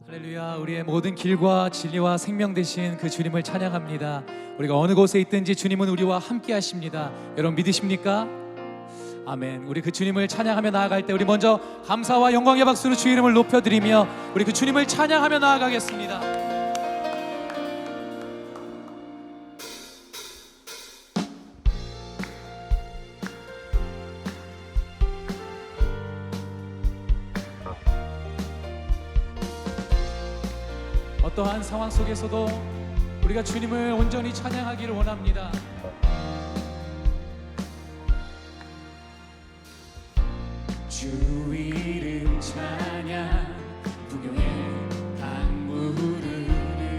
할렐루야. 우리의 모든 길과 진리와 생명 되신 그 주님을 찬양합니다. 우리가 어느 곳에 있든지 주님은 우리와 함께 하십니다. 여러분 믿으십니까? 아멘. 우리 그 주님을 찬양하며 나아갈 때 우리 먼저 감사와 영광의 박수로 주의 이름을 높여드리며 우리 그 주님을 찬양하며 나아가겠습니다. 어떠한 상황 속에서도 우리가 주님을 온전히 찬양하기를 원합니다. 주 이름 찬양 부경의 강물을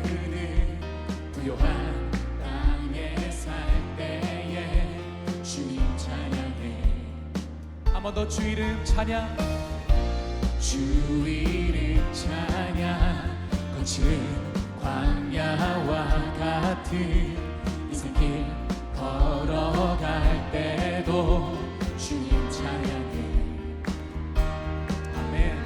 흐르는 부요한 땅에 살 때에 주님 찬양해. 한 번 더 주 이름 찬양. 주 이름 찬양. 거친 광야와 같은 인생길 걸어갈 때도 주님 찬양해. 아멘.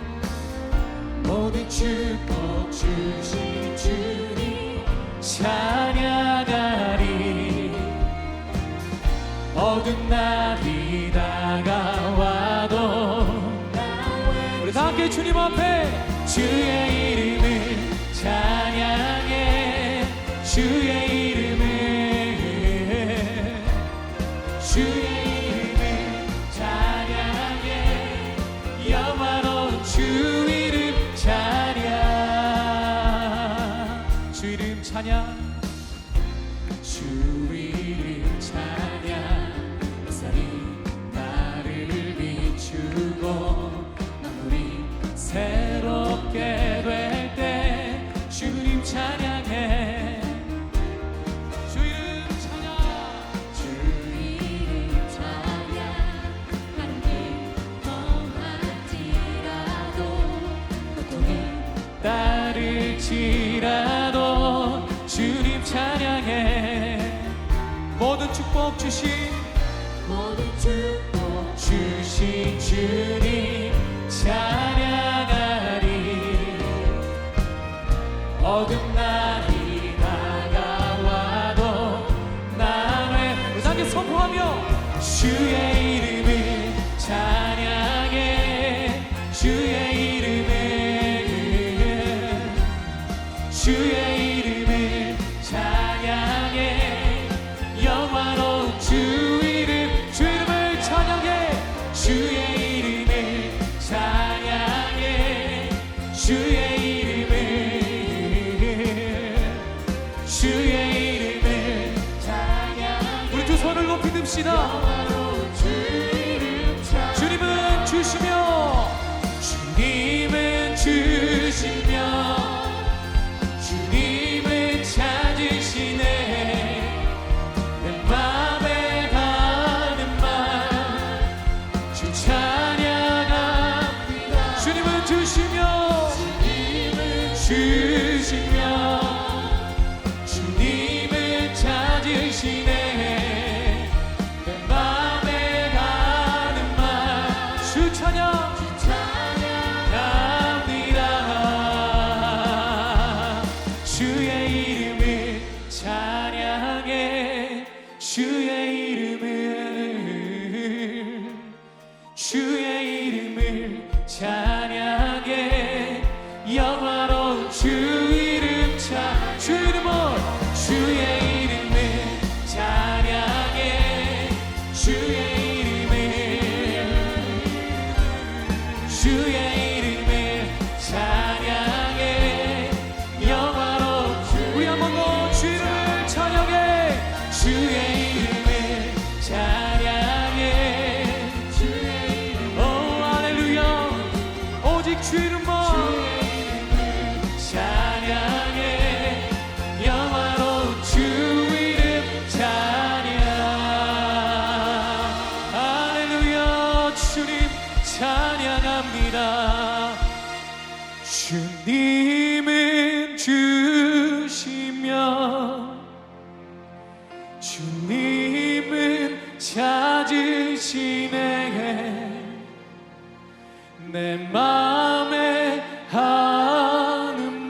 모든 축복 주신 주님 찬양하리. 어두운 날이 다가와도 우리 다 함께 주님 앞에 주의 이름을 찬양해. 주의 이름을 찬양해. 영화로운 주 이름 찬양. 주 이름 찬양. 주 이름 찬양. 햇살이 나를 비추고 만물이 새롭게 될 주님 찬양해. 주 이름 찬양. 주 이름 찬양. 하늘길 험할지라도 고통이 따를지라도 주님 찬양해. 모든 축복 주신 주님 찬양하리. 어두운 날이 다가와도 나를 우리 함께 선포하며 주의 이름을 찬양해. 주의 이름을 찬양해. 영화로운 주 이름을 찬양해. 주의 이름을 찬양해. 주의 손을 높이 듭시다. 주님은 주시며 주님은 주시며 주님은 찾으시네. 내 맘에 가는 말 주 찬양합니다. 주님은 주시며 주님은 찾으시네. 주의 이름을 찬양해. 영화로운 주 이름 주 이름을 주의 이름을 찬양해. 주의 이름을 찬양해. 영화로운 우리 한 번 더 주 이름을 찬양해. 주의 이름을 찬양해. 주 이름만 찬양해. 영화로운 주 이름 찬양. 할렐루야. 주님 찬양합니다. 주님은 주시며 주님은 찾으시네. 내 맘에 하는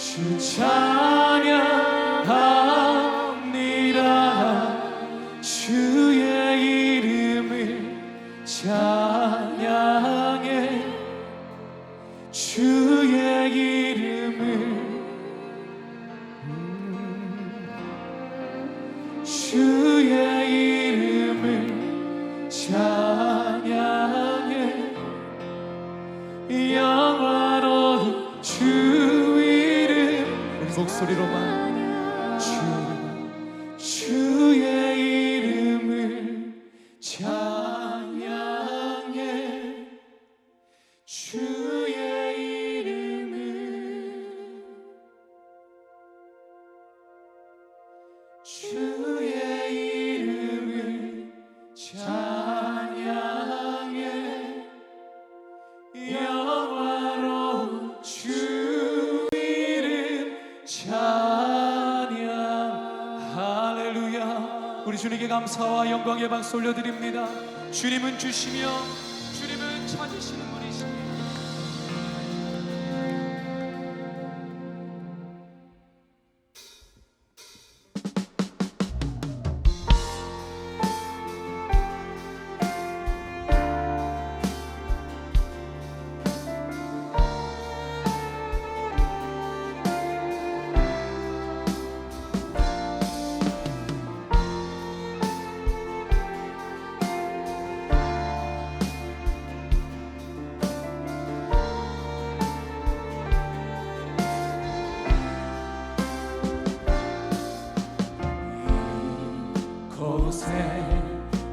주 찬양합니다. 주의 이름을 찬양해. 주의 이름을 주의 이름을 찬양해. 영화로운 주 이름 우리 목소리로만 주의 이름을 찬양해. 주의 이름을 주의 이름을 찬양해. 영화로운 주 이름 찬양. 할렐루야. 우리 주님께 감사와 영광의 박수 올려드립니다. 주님은 주시며 주님은 찾으시는 분이십니다.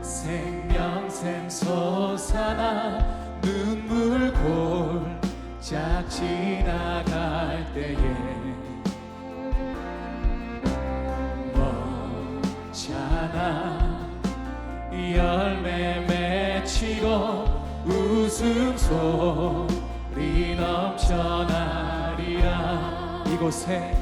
생명샘 솟아나 눈물 골짝 지나갈 때에 멈잖아 열매 맺히고 웃음소리 넘쳐나리라. 이곳에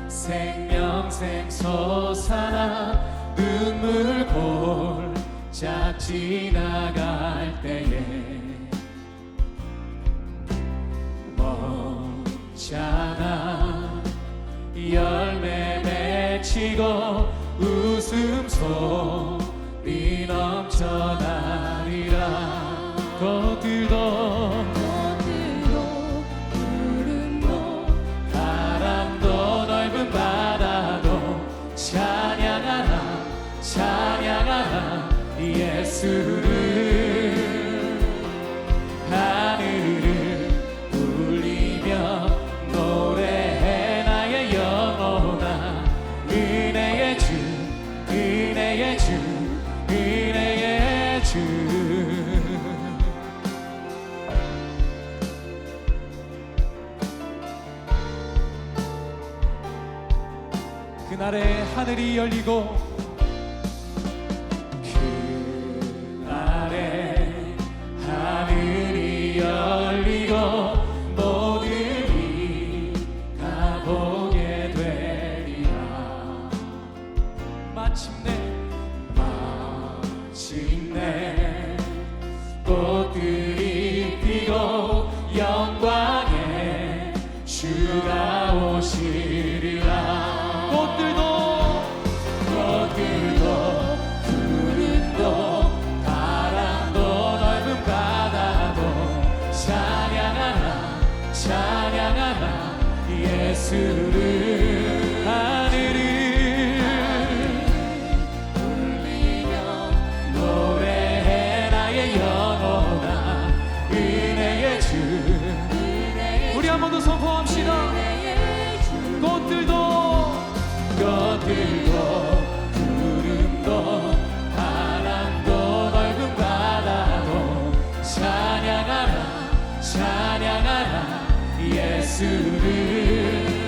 생명샘 솟아나 눈물 골짝 지나갈 때에 멈잖아 열매 맺히고 웃음소리 넘쳐나리라. 꽃들도 찬양하라 예수를. 하늘을 울리며 노래해 나의 영혼아. 은혜의 주 은혜의 주 은혜의 주. 그날에 하늘이 열리고 마침내 꽃들이 피고 영광의 주가 오시리라. 꽃들도 구름도 바람도 넓은 바다도 찬양하라 예수를. 선포합시다. 꽃들도 구름도 바람도 넓은 바다도 찬양하라 예수를.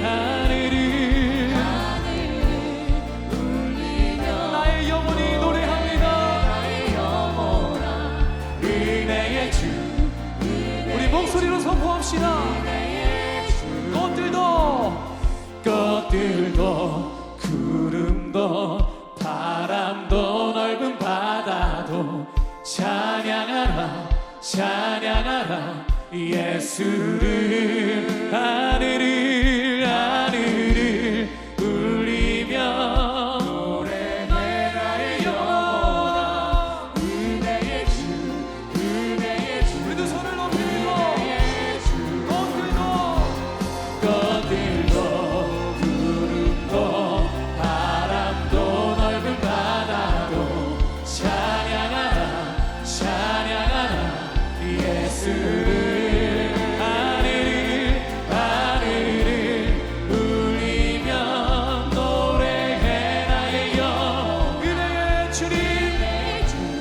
하늘을 울리며 나의 영혼이 노래합니다. 나의 영혼아 은혜의 주. 우리 목소리로 선포합시다. 꽃들도 구름도 바람도 넓은 바다도 찬양하라 예수를 하늘을 울리며 노래해 나의 영혼아 은혜의 주 우리도 손을 높이고 꽃들도 구름도 바람도 넓은 바다도 찬양하라 예수를 하늘을 울리며 노래해 나의 영 은혜의 주님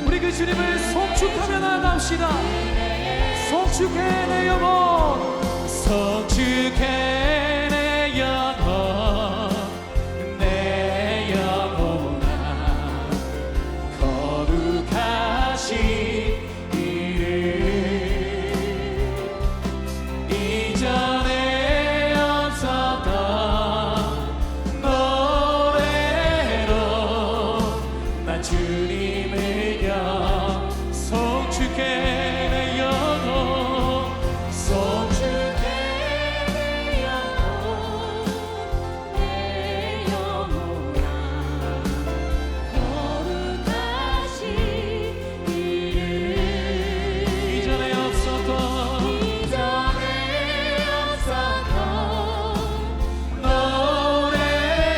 우리 그 주님을 송축하며 나갑시다. 송축해 내 영혼 송축해 내 영혼 내 영혼아 거룩하신 이름 이전에 없었던 노래로 난 주님을 송축해 내 영혼 송축해 내 영혼아 거룩하신 이름 이전에 없었던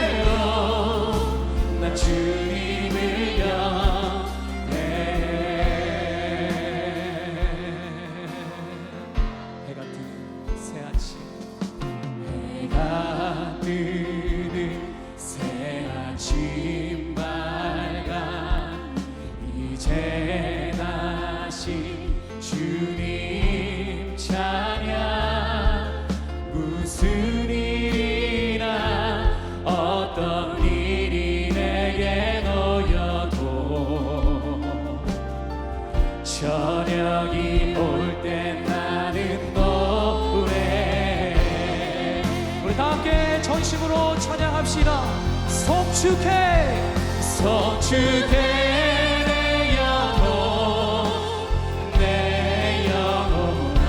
노래로 난 주님을 영해 해가 뜨는 새 아침 해가 뜨는 새 아침 밝아 이제 다시 주님 찬양 무슨 일이나 어떤 일이 내게 놓여도 저녁이 올 때 나는 노래 우리 다 함께 전심으로 찬양합시다. 송축해 내 영혼 내 영혼아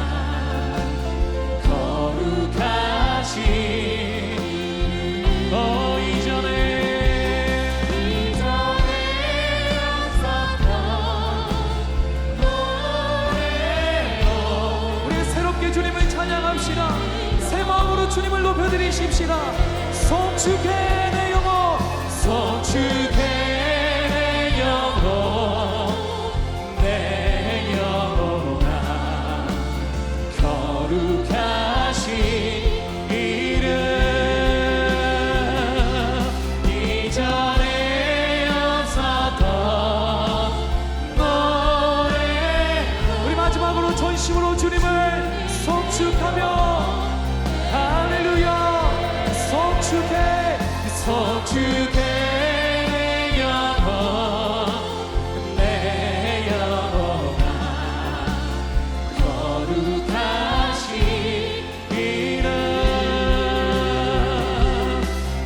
거룩하신 이전에 없었던 노래로 우리 새롭게 주님을 찬양합시다. 새 마음으로 주님을 높여드리십시다. 송축해 내 영혼 송축해 내 영혼 내 영혼아 거룩하신 이름 이전에 없었던 노래 우리 마지막으로 전심으로 주님을 송축하며 할렐루야 송축해 내 영혼 내 영혼아 거룩하신 이름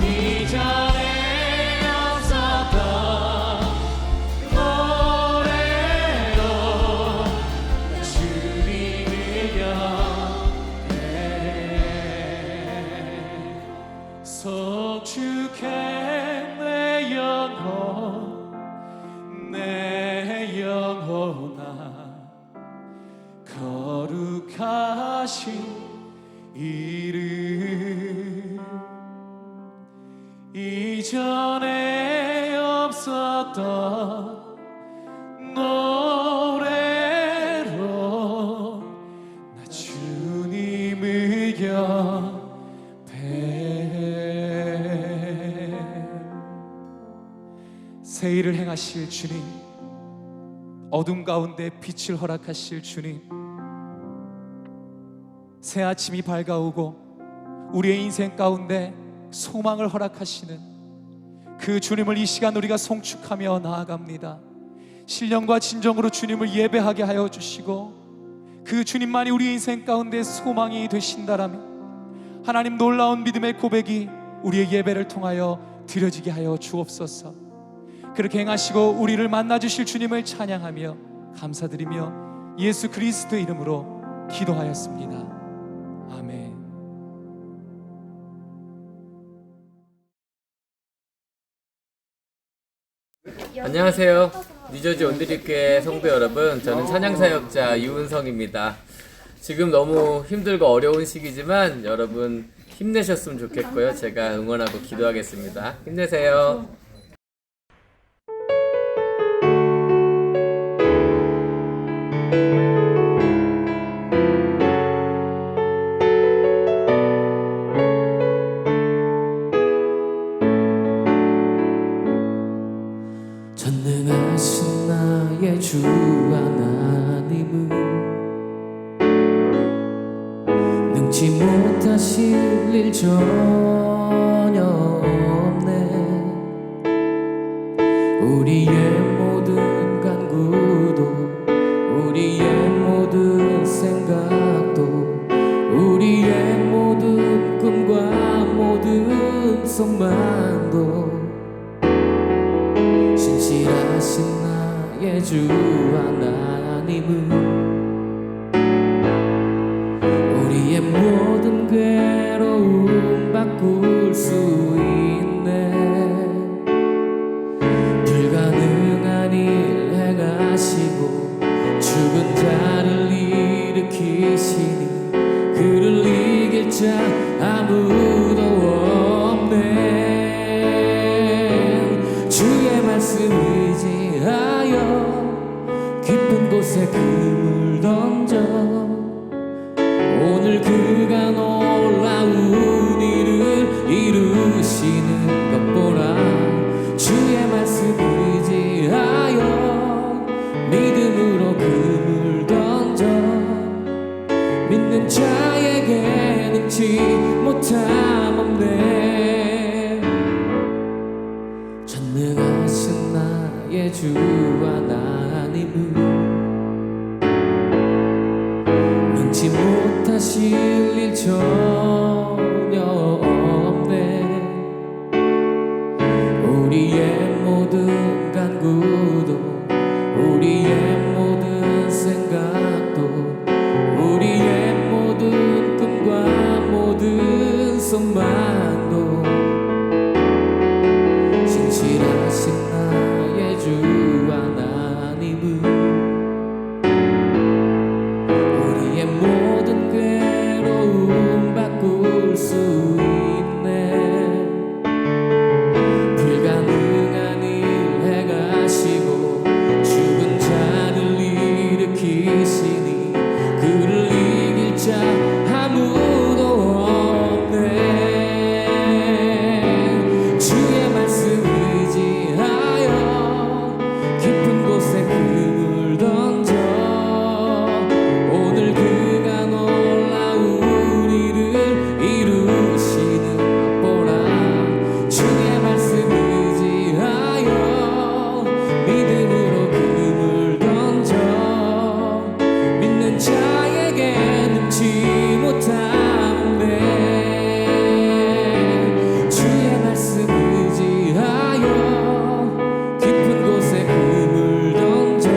이전에 없었던 노래로 주님을 영해 송축해 내 영혼 내 영혼아 거룩하신 이름 이전에 없었던 노래로 나 주님을 영해 새 일을 행하실 주님 어둠 가운데 빛을 허락하실 주님 새 아침이 밝아오고 우리의 인생 가운데 소망을 허락하시는 그 주님을 이 시간 우리가 송축하며 나아갑니다. 신령과 진정으로 주님을 예배하게 하여 주시고 그 주님만이 우리 인생 가운데 소망이 되신다라면 하나님 놀라운 믿음의 고백이 우리의 예배를 통하여 드려지게 하여 주옵소서. 그렇게 행하시고 우리를 만나주실 주님을 찬양하며 감사드리며 예수 그리스도의 이름으로 기도하였습니다. 아멘. 안녕하세요. 뉴저지 온드리교회 성도 여러분, 저는 찬양사역자 이훈성입니다. 지금 너무 힘들고 어려운 시기지만 여러분 힘내셨으면 좋겠고요. 제가 응원하고 기도하겠습니다. 힘내세요. 전능하신 나의 주 하나님은 능치 못하실 일 전혀 없네. 우리의 모든 간구도 우리의 모든 생각도 우리의 모든 꿈과 모든 소망도 신실하신 나의 주 하나님은 우리의 모든 괴로움 바꿀 수 있네. 불가능한 일 행하시고 죽은 자를 일으키시니 그를 이길 자 아무도 없네. 주의 말씀 의지하여 깊은 곳에 그물 던져 오늘 그가 놀라운 일을 이루시는 것 보라. 주의 말씀 의지하여 믿음으로 그물 던져 믿는 자에게 능치 못함 없네. 전능하신 나의 주 하나님은 능치 못하실 일 전혀 없네. 우리의 모든 간구도 우리의 모든 생각도 우리의 모든 꿈과 모든 소망도 신실하신 나의 주 하나님은 우리의 모든 괴로움 바꿀 수 있네. 불가능한 일 행하시고 죽은 자를 일으키시니 그를 이길 자 아무도 없네. 주의 말씀 의지하여 깊은 곳에 그물 던져 오늘 그가 놀라운 일을 이루시는 것 보라. 주의 말씀 의지하여 믿음으로 그물 던져 믿는 자에게 능치 못함 없네. 주의 말씀 의지하여 깊은 곳에 그물 던져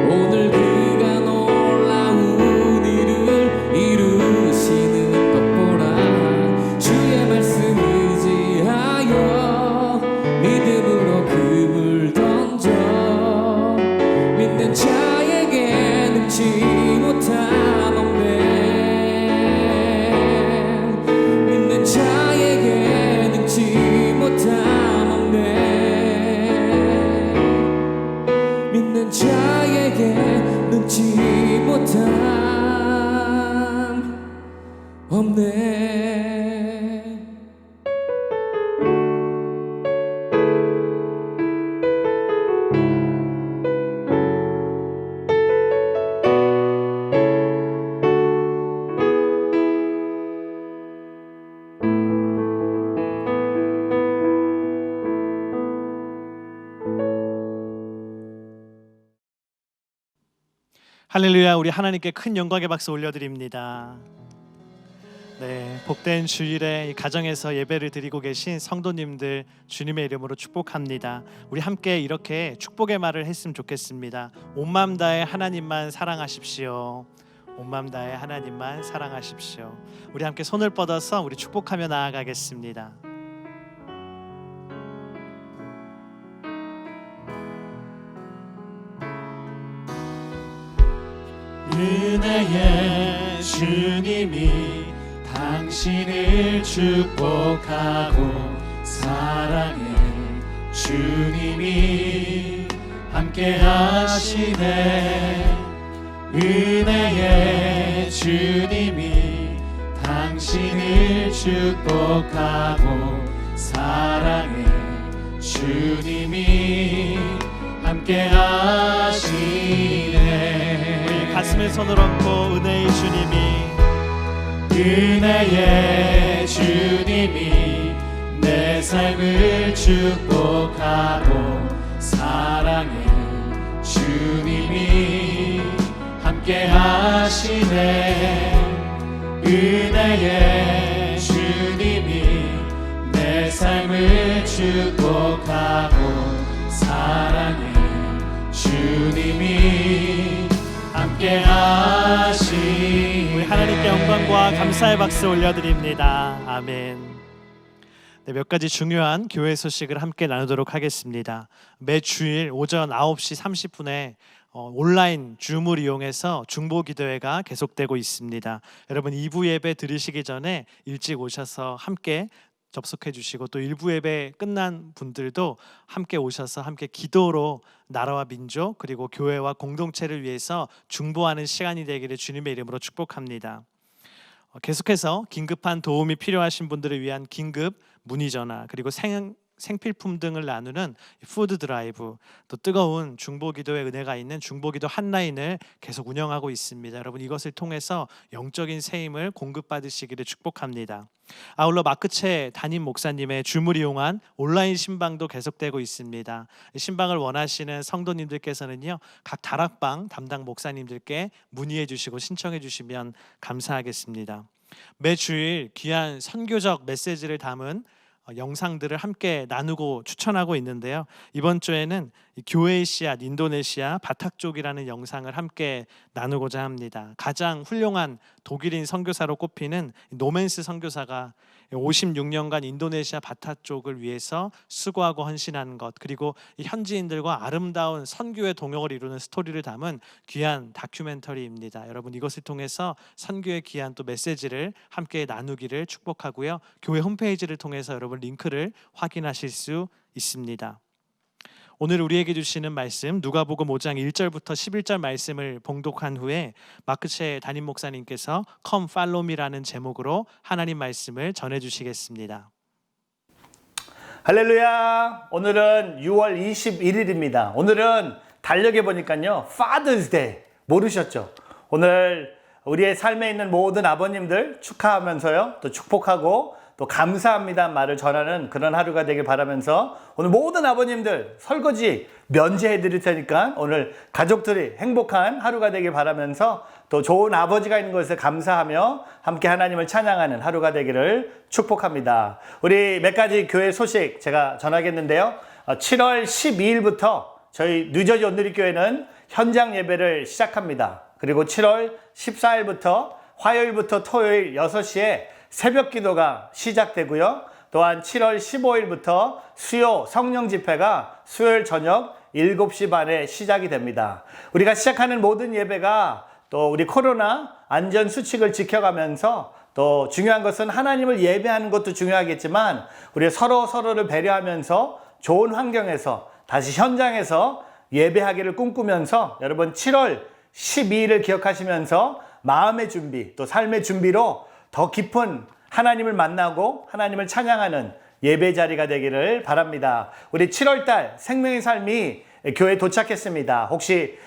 오늘 그가 놀라운 일을 이루시는 것 보라. 주의 말씀 의지하여 믿음으로 그물 던져 믿는 자에게 능치 못함 없네. 믿는 자에게 능치 못함 없네. 믿는 자에게 능치 못함 없네. 할렐루야. 우리 하나님께 큰 영광의 박수 올려드립니다. 네, 복된 주일에 이 가정에서 예배를 드리고 계신 성도님들 주님의 이름으로 축복합니다. 우리 함께 이렇게 축복의 말을 했으면 좋겠습니다. 온 마음 다해 하나님만 사랑하십시오. 온 마음 다해 하나님만 사랑하십시오. 우리 함께 손을 뻗어서 우리 축복하며 나아가겠습니다. 은혜의 주님이 당신을 축복하고 사랑의 주님이 함께 하시네. 은혜의 주님이 당신을 축복하고 사랑의 주님이 함께 하시네. 가슴에 손을 얹고 은혜의 주님이 내 삶을 축복하고 사랑의 주님이 함께 하시네. 은혜의 주님이 내 삶을 축복하고 사랑의 주님이 함께 하시네. 우리 하나님께 영광과 감사의 박수 올려드립니다. 아멘. 네, 몇 가지 중요한 교회 소식을 함께 나누도록 하겠습니다. 매주일 오전 9시 30분에 온라인 줌을 이용해서 중보기도회가 계속되고 있습니다. 여러분 2부 예배 들으시기 전에 일찍 오셔서 함께 접속해 주시고, 또 1부 예배 끝난 분들도 함께 오셔서 함께 기도로 나라와 민족 그리고 교회와 공동체를 위해서 중보하는 시간이 되기를 주님의 이름으로 축복합니다. 계속해서 긴급한 도움이 필요하신 분들을 위한 긴급 문의 전화, 그리고 생필품 등을 나누는 푸드 드라이브, 또 뜨거운 중보기도의 은혜가 있는 중보기도 핫라인을 계속 운영하고 있습니다. 여러분 이것을 통해서 영적인 새힘을 공급받으시기를 축복합니다. 아울러 마크채 담임 목사님의 줌을 이용한 온라인 신방도 계속되고 있습니다. 신방을 원하시는 성도님들께서는요, 각 다락방 담당 목사님들께 문의해 주시고 신청해 주시면 감사하겠습니다. 매주일 귀한 선교적 메시지를 담은 영상들을 함께 나누고 추천하고 있는데요. 이번 주에는 교회의 씨앗 인도네시아 바탁 쪽이라는 영상을 함께 나누고자 합니다. 가장 훌륭한 독일인 선교사로 꼽히는 노맨스 선교사가 56년간 인도네시아 바탁 쪽을 위해서 수고하고 헌신하는 것, 그리고 이 현지인들과 아름다운 선교의 동역을 이루는 스토리를 담은 귀한 다큐멘터리입니다. 여러분 이것을 통해서 선교의 귀한 또 메시지를 함께 나누기를 축복하고요. 교회 홈페이지를 통해서 여러분 링크를 확인하실 수 있습니다. 오늘 우리에게 주시는 말씀 누가복음 5장 1절부터 11절 말씀을 봉독한 후에 마크채 담임 목사님께서 Come Follow Me라는 제목으로 하나님 말씀을 전해주시겠습니다. 할렐루야. 오늘은 6월 21일입니다. 오늘은 달력에 보니까요, Father's Day 모르셨죠? 오늘 우리의 삶에 있는 모든 아버님들 축하하면서요, 또 축복하고 또 감사합니다 말을 전하는 그런 하루가 되길 바라면서, 오늘 모든 아버님들 설거지 면제해 드릴 테니까 오늘 가족들이 행복한 하루가 되길 바라면서, 또 좋은 아버지가 있는 것에 감사하며 함께 하나님을 찬양하는 하루가 되기를 축복합니다. 우리 몇 가지 교회 소식 제가 전하겠는데요. 7월 12일부터 저희 뉴저지 온누리교회는 현장 예배를 시작합니다. 그리고 7월 14일부터 화요일부터 토요일 6시에 새벽 기도가 시작되고요. 또한 7월 15일부터 수요 성령 집회가 수요일 저녁 7시 반에 시작이 됩니다. 우리가 시작하는 모든 예배가 또 우리 코로나 안전 수칙을 지켜가면서, 또 중요한 것은 하나님을 예배하는 것도 중요하겠지만 우리 서로를 배려하면서 좋은 환경에서 다시 현장에서 예배하기를 꿈꾸면서, 여러분 7월 12일을 기억하시면서 마음의 준비 또 삶의 준비로 더 깊은 하나님을 만나고 하나님을 찬양하는 예배 자리가 되기를 바랍니다. 우리 7월달 생명의 삶이 교회에 도착했습니다. 혹시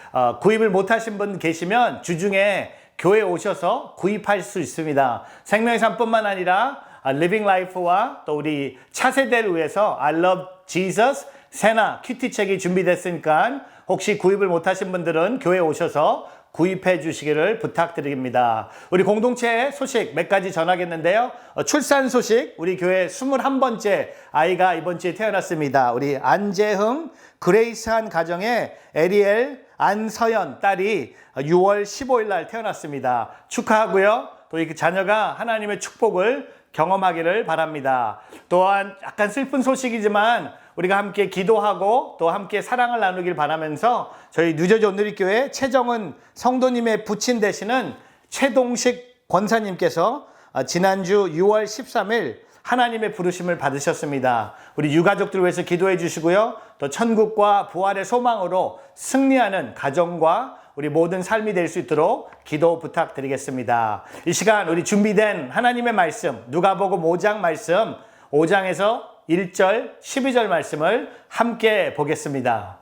구입을 못하신 분 계시면 주중에 교회에 오셔서 구입할 수 있습니다. 생명의 삶뿐만 아니라 Living Life와 또 우리 차세대를 위해서 I Love Jesus 세나 큐티 책이 준비됐으니까 혹시 구입을 못하신 분들은 교회에 오셔서 구입해 주시기를 부탁드립니다. 우리 공동체 소식 몇 가지 전하겠는데요. 출산 소식, 우리 교회 21번째 아이가 이번 주에 태어났습니다. 우리 안재흥 그레이스한 가정의 에리엘 안서연 딸이 6월 15일 날 태어났습니다. 축하하고요. 또 이 자녀가 하나님의 축복을 경험하기를 바랍니다. 또한 약간 슬픈 소식이지만 우리가 함께 기도하고 또 함께 사랑을 나누길 바라면서 저희 뉴저지 온누리교회 최정은 성도님의 부친 되시는 최동식 권사님께서 지난주 6월 13일 하나님의 부르심을 받으셨습니다. 우리 유가족들 위해서 기도해 주시고요. 또 천국과 부활의 소망으로 승리하는 가정과 우리 모든 삶이 될 수 있도록 기도 부탁드리겠습니다. 이 시간 우리 준비된 하나님의 말씀, 누가복음 5장 말씀, 5장에서 1절, 12절 말씀을 함께 보겠습니다.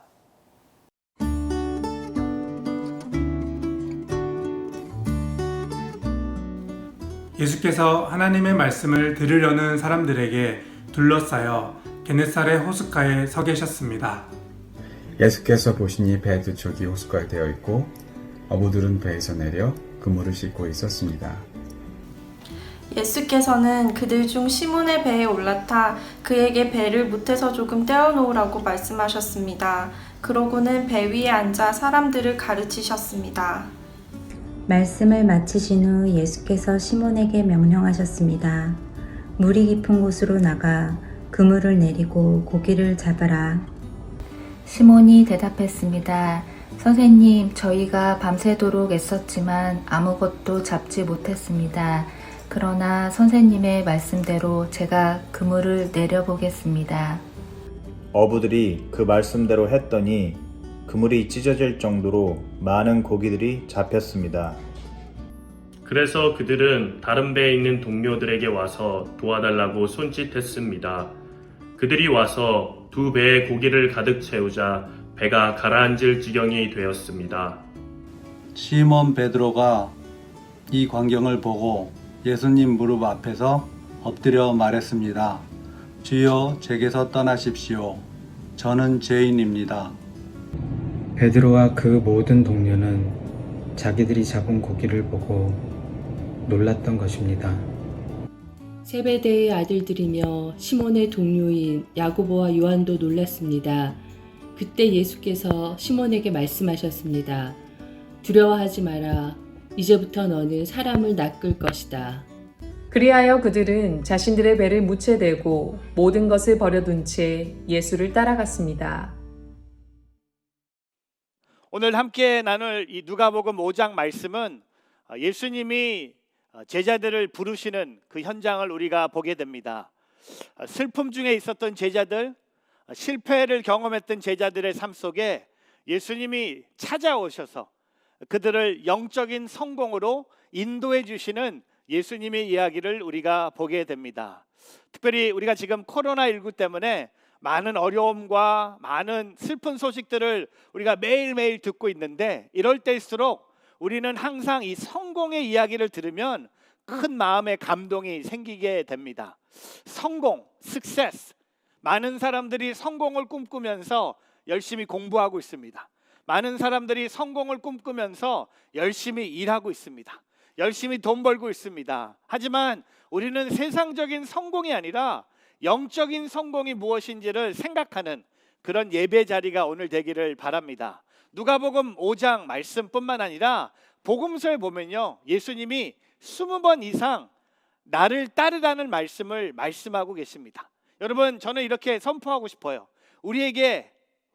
예수께서 하나님의 말씀을 들으려는 사람들에게 둘러싸여 게네사렛 호숫가에 서 계셨습니다. 예수께서 보시니 배 두 척이 호숫가에 되어 있고 어부들은 배에서 내려 그물을 싣고 있었습니다. 예수께서는 그들 중 시몬의 배에 올라타 그에게 배를 못해서 조금 떼어놓으라고 말씀하셨습니다. 그러고는 배 위에 앉아 사람들을 가르치셨습니다. 말씀을 마치신 후 예수께서 시몬에게 명령하셨습니다. 물이 깊은 곳으로 나가 그물을 내리고 고기를 잡아라. 시몬이 대답했습니다. 선생님, 저희가 밤새도록 애썼지만 아무것도 잡지 못했습니다. 그러나 선생님의 말씀대로 제가 그물을 내려보겠습니다. 어부들이 그 말씀대로 했더니 그물이 찢어질 정도로 많은 고기들이 잡혔습니다. 그래서 그들은 다른 배에 있는 동료들에게 와서 도와달라고 손짓했습니다. 그들이 와서 두 배의 고기를 가득 채우자 배가 가라앉을 지경이 되었습니다. 시몬 베드로가 이 광경을 보고 예수님 무릎 앞에서 엎드려 말했습니다. 주여, 제게서 떠나십시오. 저는 죄인입니다. 베드로와 그 모든 동료는 자기들이 잡은 고기를 보고 놀랐던 것입니다. 세베대의 아들들이며 시몬의 동료인 야고보와 요한도 놀랐습니다. 그때 예수께서 시몬에게 말씀하셨습니다. 두려워하지 마라. 이제부터 너는 사람을 낚을 것이다. 그리하여 그들은 자신들의 배를 무채대고 모든 것을 버려둔 채 예수를 따라갔습니다. 오늘 함께 나눌 이 누가복음 5장 말씀은 예수님이 제자들을 부르시는 그 현장을 우리가 보게 됩니다. 슬픔 중에 있었던 제자들, 실패를 경험했던 제자들의 삶 속에 예수님이 찾아오셔서 그들을 영적인 성공으로 인도해 주시는 예수님의 이야기를 우리가 보게 됩니다. 특별히 우리가 지금 코로나19 때문에 많은 어려움과 많은 슬픈 소식들을 우리가 매일매일 듣고 있는데, 이럴 때일수록 우리는 항상 이 성공의 이야기를 들으면 큰 마음의 감동이 생기게 됩니다. 성공, success. 많은 사람들이 성공을 꿈꾸면서 열심히 공부하고 있습니다. 많은 사람들이 성공을 꿈꾸면서 열심히 일하고 있습니다. 열심히 돈 벌고 있습니다. 하지만 우리는 세상적인 성공이 아니라 영적인 성공이 무엇인지를 생각하는 그런 예배 자리가 오늘 되기를 바랍니다. 누가복음 5장 말씀뿐만 아니라 복음서에 보면요, 예수님이 20번 이상 나를 따르라는 말씀을 말씀하고 계십니다. 여러분, 저는 이렇게 선포하고 싶어요. 우리에게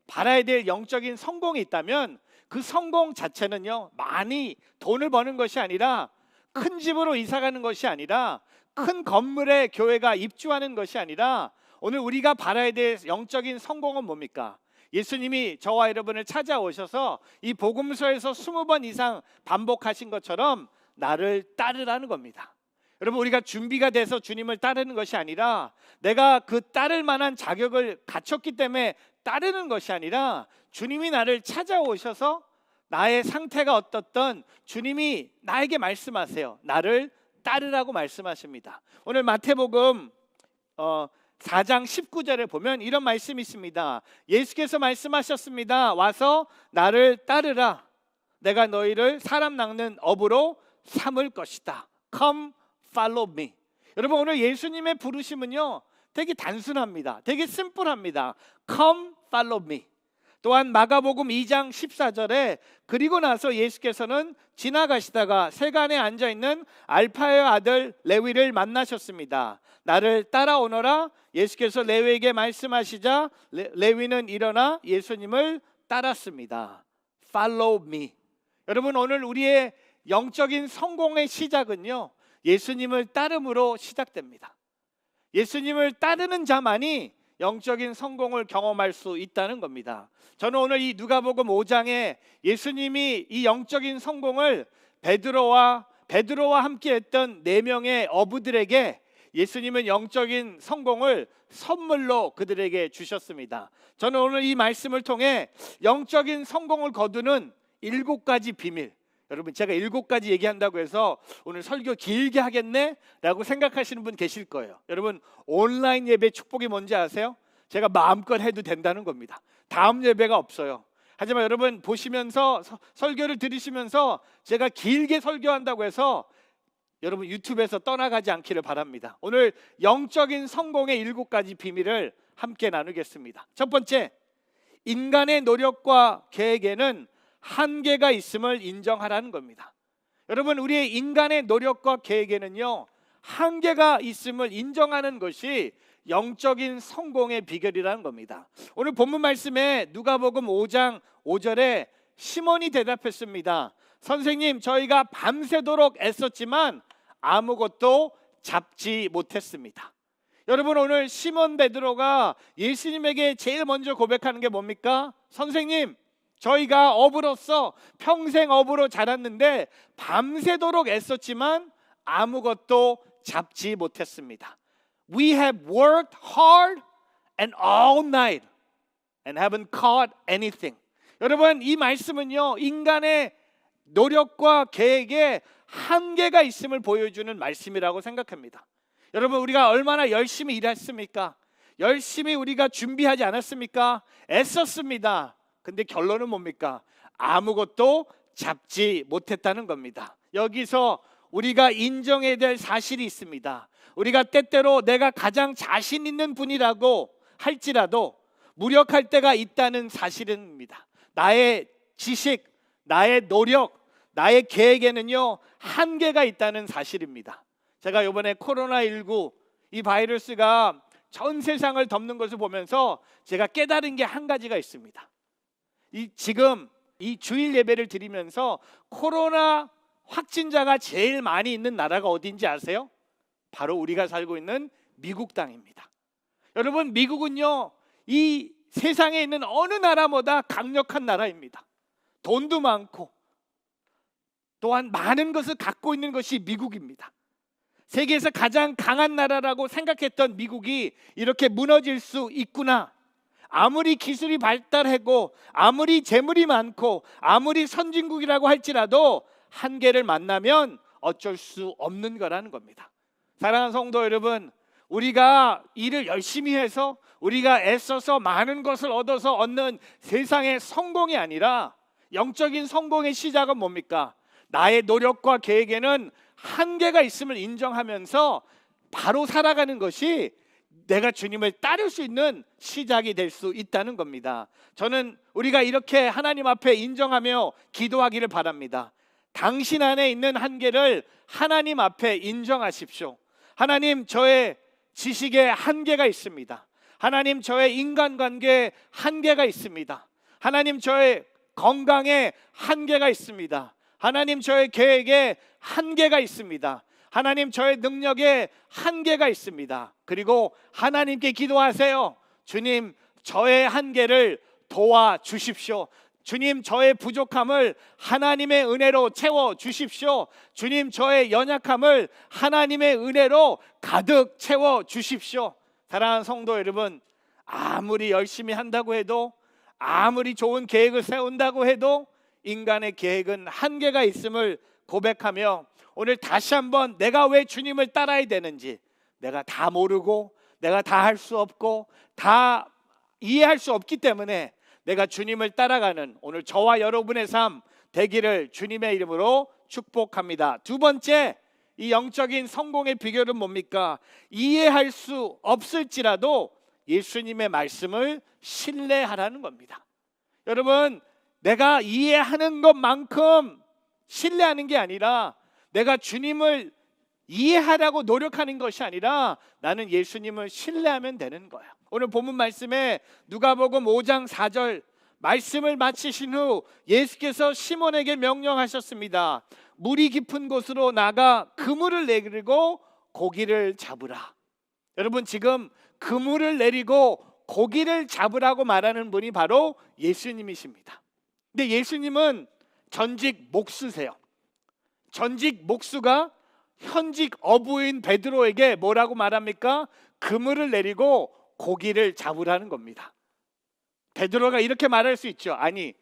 바라야 될 영적인 성공이 있다면 그 성공 자체는요, 많이 돈을 버는 것이 아니라, 큰 집으로 이사 가는 것이 아니라, 큰 건물에 교회가 입주하는 것이 아니라, 오늘 우리가 바라야 될 영적인 성공은 뭡니까? 예수님이 저와 여러분을 찾아오셔서 이 복음서에서 20번 이상 반복하신 것처럼 나를 따르라는 겁니다. 여러분, 우리가 준비가 돼서 주님을 따르는 것이 아니라, 내가 그 따를 만한 자격을 갖췄기 때문에 따르는 것이 아니라, 주님이 나를 찾아오셔서 나의 상태가 어떻든 주님이 나에게 말씀하세요. 나를 따르라고 말씀하십니다. 오늘 마태복음 4장 19절에 보면 이런 말씀이 있습니다. 예수께서 말씀하셨습니다. 와서 나를 따르라. 내가 너희를 사람 낚는 어부로 삼을 것이다. Come follow me. 여러분, 오늘 예수님의 부르심은요, 되게 단순합니다. 되게 심플합니다. Come follow me. 또한 마가복음 2장 14절에 그리고 나서 예수께서는 지나가시다가 세간에 앉아있는 알파의 아들 레위를 만나셨습니다. 나를 따라오너라. 예수께서 레위에게 말씀하시자 레위는 일어나 예수님을 따랐습니다. Follow me. 여러분, 오늘 우리의 영적인 성공의 시작은요, 예수님을 따름으로 시작됩니다. 예수님을 따르는 자만이 영적인 성공을 경험할 수 있다는 겁니다. 저는 오늘 이 누가복음 5장에 예수님이 이 영적인 성공을 베드로와 함께 했던 4명의 어부들에게 예수님은 영적인 성공을 선물로 그들에게 주셨습니다. 저는 오늘 이 말씀을 통해 영적인 성공을 거두는 7가지 비밀, 여러분 제가 7가지 얘기한다고 해서 오늘 설교 길게 하겠네? 라고 생각하시는 분 계실 거예요. 여러분, 온라인 예배 축복이 뭔지 아세요? 제가 마음껏 해도 된다는 겁니다. 다음 예배가 없어요. 하지만 여러분 보시면서 설교를 들으시면서 제가 길게 설교한다고 해서 여러분 유튜브에서 떠나가지 않기를 바랍니다. 오늘 영적인 성공의 7가지 비밀을 함께 나누겠습니다. 첫 번째, 인간의 노력과 계획에는 한계가 있음을 인정하라는 겁니다. 여러분, 우리의 인간의 노력과 계획에는요, 한계가 있음을 인정하는 것이 영적인 성공의 비결이라는 겁니다. 오늘 본문 말씀에 누가복음 5장 5절에 시몬이 대답했습니다. 선생님, 저희가 밤새도록 애썼지만 아무것도 잡지 못했습니다. 여러분, 오늘 시몬 베드로가 예수님에게 제일 먼저 고백하는 게 뭡니까? 선생님, 저희가 어부로서 평생 어부로 자랐는데 밤새도록 애썼지만 아무것도 잡지 못했습니다. We have worked hard and all night and haven't caught anything. 여러분, 이 말씀은요, 인간의 노력과 계획에 한계가 있음을 보여주는 말씀이라고 생각합니다. 여러분, 우리가 얼마나 열심히 일했습니까? 열심히 우리가 준비하지 않았습니까? 애썼습니다. 근데 결론은 뭡니까? 아무것도 잡지 못했다는 겁니다. 여기서 우리가 인정해야 될 사실이 있습니다. 우리가 때때로 내가 가장 자신 있는 분이라고 할지라도 무력할 때가 있다는 사실입니다. 나의 지식, 나의 노력, 나의 계획에는요, 한계가 있다는 사실입니다. 제가 이번에 코로나19 이 바이러스가 전 세상을 덮는 것을 보면서 제가 깨달은 게 한 가지가 있습니다. 지금 이 주일 예배를 드리면서 코로나 확진자가 제일 많이 있는 나라가 어딘지 아세요? 바로 우리가 살고 있는 미국 땅입니다. 여러분, 미국은요, 이 세상에 있는 어느 나라보다 강력한 나라입니다. 돈도 많고 또한 많은 것을 갖고 있는 것이 미국입니다. 세계에서 가장 강한 나라라고 생각했던 미국이 이렇게 무너질 수 있구나. 아무리 기술이 발달하고 아무리 재물이 많고 아무리 선진국이라고 할지라도 한계를 만나면 어쩔 수 없는 거라는 겁니다. 사랑하는 성도 여러분, 우리가 일을 열심히 해서 우리가 애써서 많은 것을 얻어서 얻는 세상의 성공이 아니라 영적인 성공의 시작은 뭡니까? 나의 노력과 계획에는 한계가 있음을 인정하면서 바로 살아가는 것이 내가 주님을 따를 수 있는 시작이 될 수 있다는 겁니다. 저는 우리가 이렇게 하나님 앞에 인정하며 기도하기를 바랍니다. 당신 안에 있는 한계를 하나님 앞에 인정하십시오. 하나님, 저의 지식에 한계가 있습니다. 하나님, 저의 인간관계에 한계가 있습니다. 하나님, 저의 건강에 한계가 있습니다. 하나님, 저의 계획에 한계가 있습니다. 하나님, 저의 능력에 한계가 있습니다. 그리고 하나님께 기도하세요. 주님, 저의 한계를 도와주십시오. 주님, 저의 부족함을 하나님의 은혜로 채워주십시오. 주님, 저의 연약함을 하나님의 은혜로 가득 채워주십시오. 사랑하는 성도 여러분, 아무리 열심히 한다고 해도, 아무리 좋은 계획을 세운다고 해도 인간의 계획은 한계가 있음을 고백하며 오늘 다시 한번 내가 왜 주님을 따라야 되는지, 내가 다 모르고 내가 다 할 수 없고 다 이해할 수 없기 때문에 내가 주님을 따라가는 오늘 저와 여러분의 삶 되기를 주님의 이름으로 축복합니다. 두 번째, 이 영적인 성공의 비결은 뭡니까? 이해할 수 없을지라도 예수님의 말씀을 신뢰하라는 겁니다. 여러분, 내가 이해하는 것만큼 신뢰하는 게 아니라 내가 주님을 이해하려고 노력하는 것이 아니라 나는 예수님을 신뢰하면 되는 거야. 오늘 본문 말씀에 누가복음 5장 4절 말씀을 마치신 후 예수께서 시몬에게 명령하셨습니다. 물이 깊은 곳으로 나가 그물을 내리고 고기를 잡으라. 여러분, 지금 그물을 내리고 고기를 잡으라고 말하는 분이 바로 예수님이십니다. 근데 예수님은 전직 목수세요. 전직 목수가 현직 어부인 베드로에게 뭐라고 말합니까? 그물을 내리고 고기를 잡으라는 겁니다. 베드로가 이렇게 말할 수 있죠. 아니,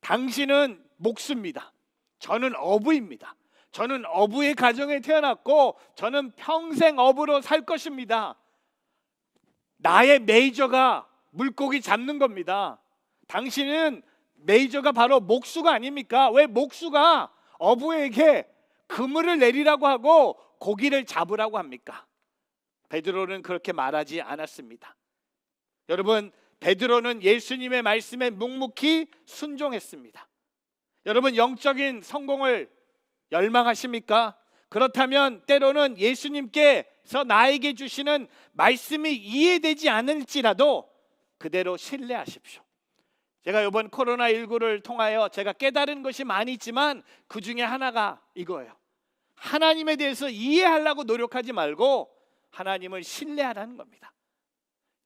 당신은 목수입니다. 저는 어부입니다. 저는 어부의 가정에 태어났고 저는 평생 어부로 살 것입니다. 나의 메이저가 물고기 잡는 겁니다. 당신은 메이저가 바로 목수가 아닙니까? 왜 목수가 어부에게 그물을 내리라고 하고 고기를 잡으라고 합니까? 베드로는 그렇게 말하지 않았습니다. 여러분, 베드로는 예수님의 말씀에 묵묵히 순종했습니다. 여러분, 영적인 성공을 열망하십니까? 그렇다면 때로는 예수님께서 나에게 주시는 말씀이 이해되지 않을지라도 그대로 신뢰하십시오. 제가 이번 코로나19를 통하여 제가 깨달은 것이 많이 있지만 그 중에 하나가 이거예요. 하나님에 대해서 이해하려고 노력하지 말고 하나님을 신뢰하라는 겁니다.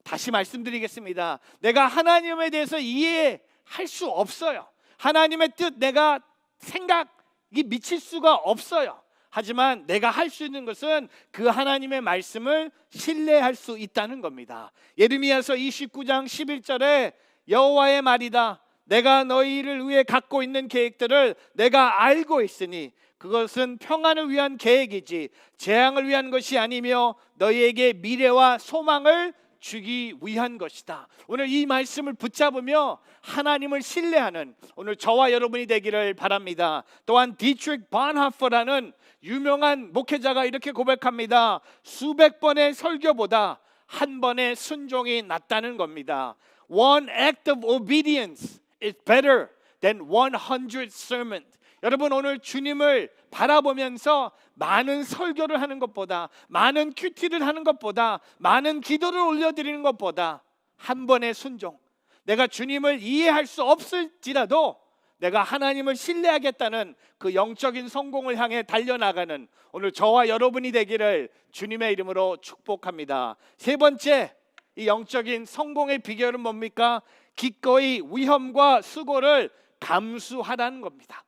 다시 말씀드리겠습니다. 내가 하나님에 대해서 이해할 수 없어요. 하나님의 뜻 내가 생각이 미칠 수가 없어요. 하지만 내가 할 수 있는 것은 그 하나님의 말씀을 신뢰할 수 있다는 겁니다. 예레미야서 29장 11절에 여호와의 말이다. 내가 너희를 위해 갖고 있는 계획들을 내가 알고 있으니 그것은 평안을 위한 계획이지 재앙을 위한 것이 아니며 너희에게 미래와 소망을 주기 위한 것이다. 오늘 이 말씀을 붙잡으며 하나님을 신뢰하는 오늘 저와 여러분이 되기를 바랍니다. 또한 디트릭 반하퍼라는 유명한 목회자가 이렇게 고백합니다. 수백 번의 설교보다 한 번의 순종이 낫다는 겁니다. One act of obedience is better than 100 sermons. 여러분, 오늘 주님을 바라보면서 많은 설교를 하는 것보다, 많은 큐티를 하는 것보다, 많은 기도를 올려드리는 것보다 한 번의 순종, 내가 주님을 이해할 수 없을지라도 내가 하나님을 신뢰하겠다는 그 영적인 성공을 향해 달려나가는 오늘 저와 여러분이 되기를 주님의 이름으로 축복합니다. 세 번째, 이 영적인 성공의 비결은 뭡니까? 기꺼이 위험과 수고를 감수하라는 겁니다.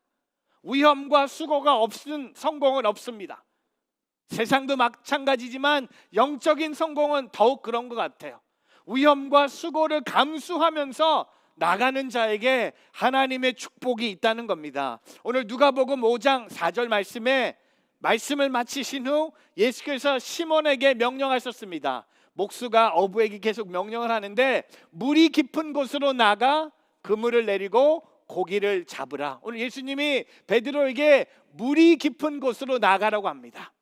위험과 수고가 없은 성공은 없습니다. 세상도 마찬가지지만 영적인 성공은 더욱 그런 것 같아요. 위험과 수고를 감수하면서 나가는 자에게 하나님의 축복이 있다는 겁니다. 오늘 누가복음 5장 4절 말씀에 말씀을 마치신 후 예수께서 시몬에게 명령하셨습니다. 목수가 어부에게 계속 명령을 하는데 물이 깊은 곳으로 나가 그물을 내리고 고기를 잡으라. 오늘 예수님이 베드로에게 물이 깊은 곳으로 나가라고 합니다.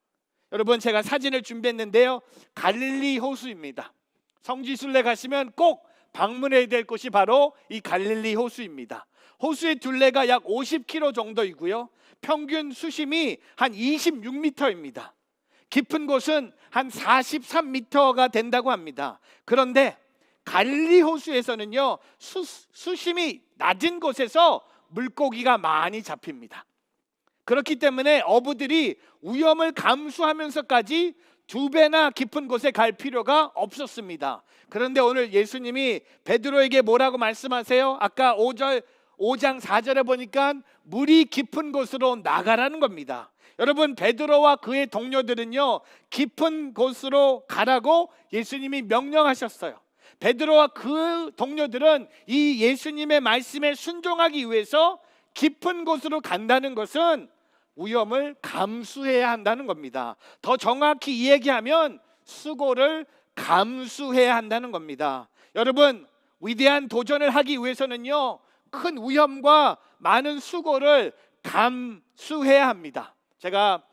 여러분, 제가 사진을 준비했는데요. 갈릴리 호수입니다. 성지순례 가시면 꼭 방문해야 될 곳이 바로 이 갈릴리 호수입니다. 호수의 둘레가 약 50km 정도이고요. 평균 수심이 한 26m입니다. 깊은 곳은 한 43m가 된다고 합니다. 그런데 갈릴리 호수에서는요, 수심이 낮은 곳에서 물고기가 많이 잡힙니다. 그렇기 때문에 어부들이 위험을 감수하면서까지 2배나 깊은 곳에 갈 필요가 없었습니다. 그런데 오늘 예수님이 베드로에게 뭐라고 말씀하세요? 아까 5장 4절에 보니까 물이 깊은 곳으로 나가라는 겁니다. 여러분, 베드로와 그의 동료들은요, 깊은 곳으로 가라고 예수님이 명령하셨어요. 베드로와 그 동료들은 이 예수님의 말씀에 순종하기 위해서 깊은 곳으로 간다는 것은 위험을 감수해야 한다는 겁니다. 더 정확히 이야기하면 수고를 감수해야 한다는 겁니다. 여러분, 위대한 도전을 하기 위해서는요, 큰 위험과 많은 수고를 감수해야 합니다. 제가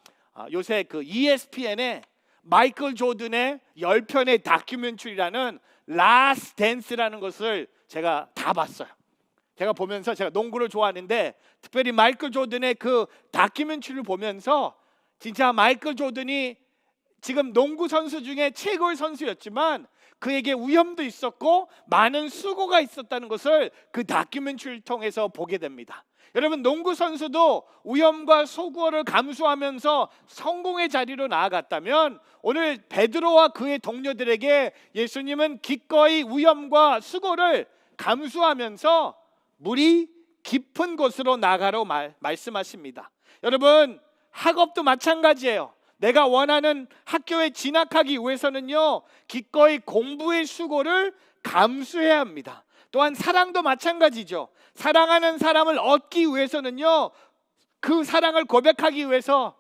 요새 그 ESPN에 마이클 조던의 10편의 다큐멘터리라는 라스트 댄스라는 것을 제가 다 봤어요. 제가 보면서, 제가 농구를 좋아하는데 특별히 마이클 조던의 그 다큐멘터리를 보면서 진짜 마이클 조던이 지금 농구 선수 중에 최고의 선수였지만 그에게 위험도 있었고 많은 수고가 있었다는 것을 그 다큐멘터리를 통해서 보게 됩니다. 여러분, 농구 선수도 위험과 수고를 감수하면서 성공의 자리로 나아갔다면 오늘 베드로와 그의 동료들에게 예수님은 기꺼이 위험과 수고를 감수하면서 물이 깊은 곳으로 나가라고 말씀하십니다. 여러분, 학업도 마찬가지예요. 내가 원하는 학교에 진학하기 위해서는요, 기꺼이 공부의 수고를 감수해야 합니다. 또한 사랑도 마찬가지죠. 사랑하는 사람을 얻기 위해서는요, 그 사랑을 고백하기 위해서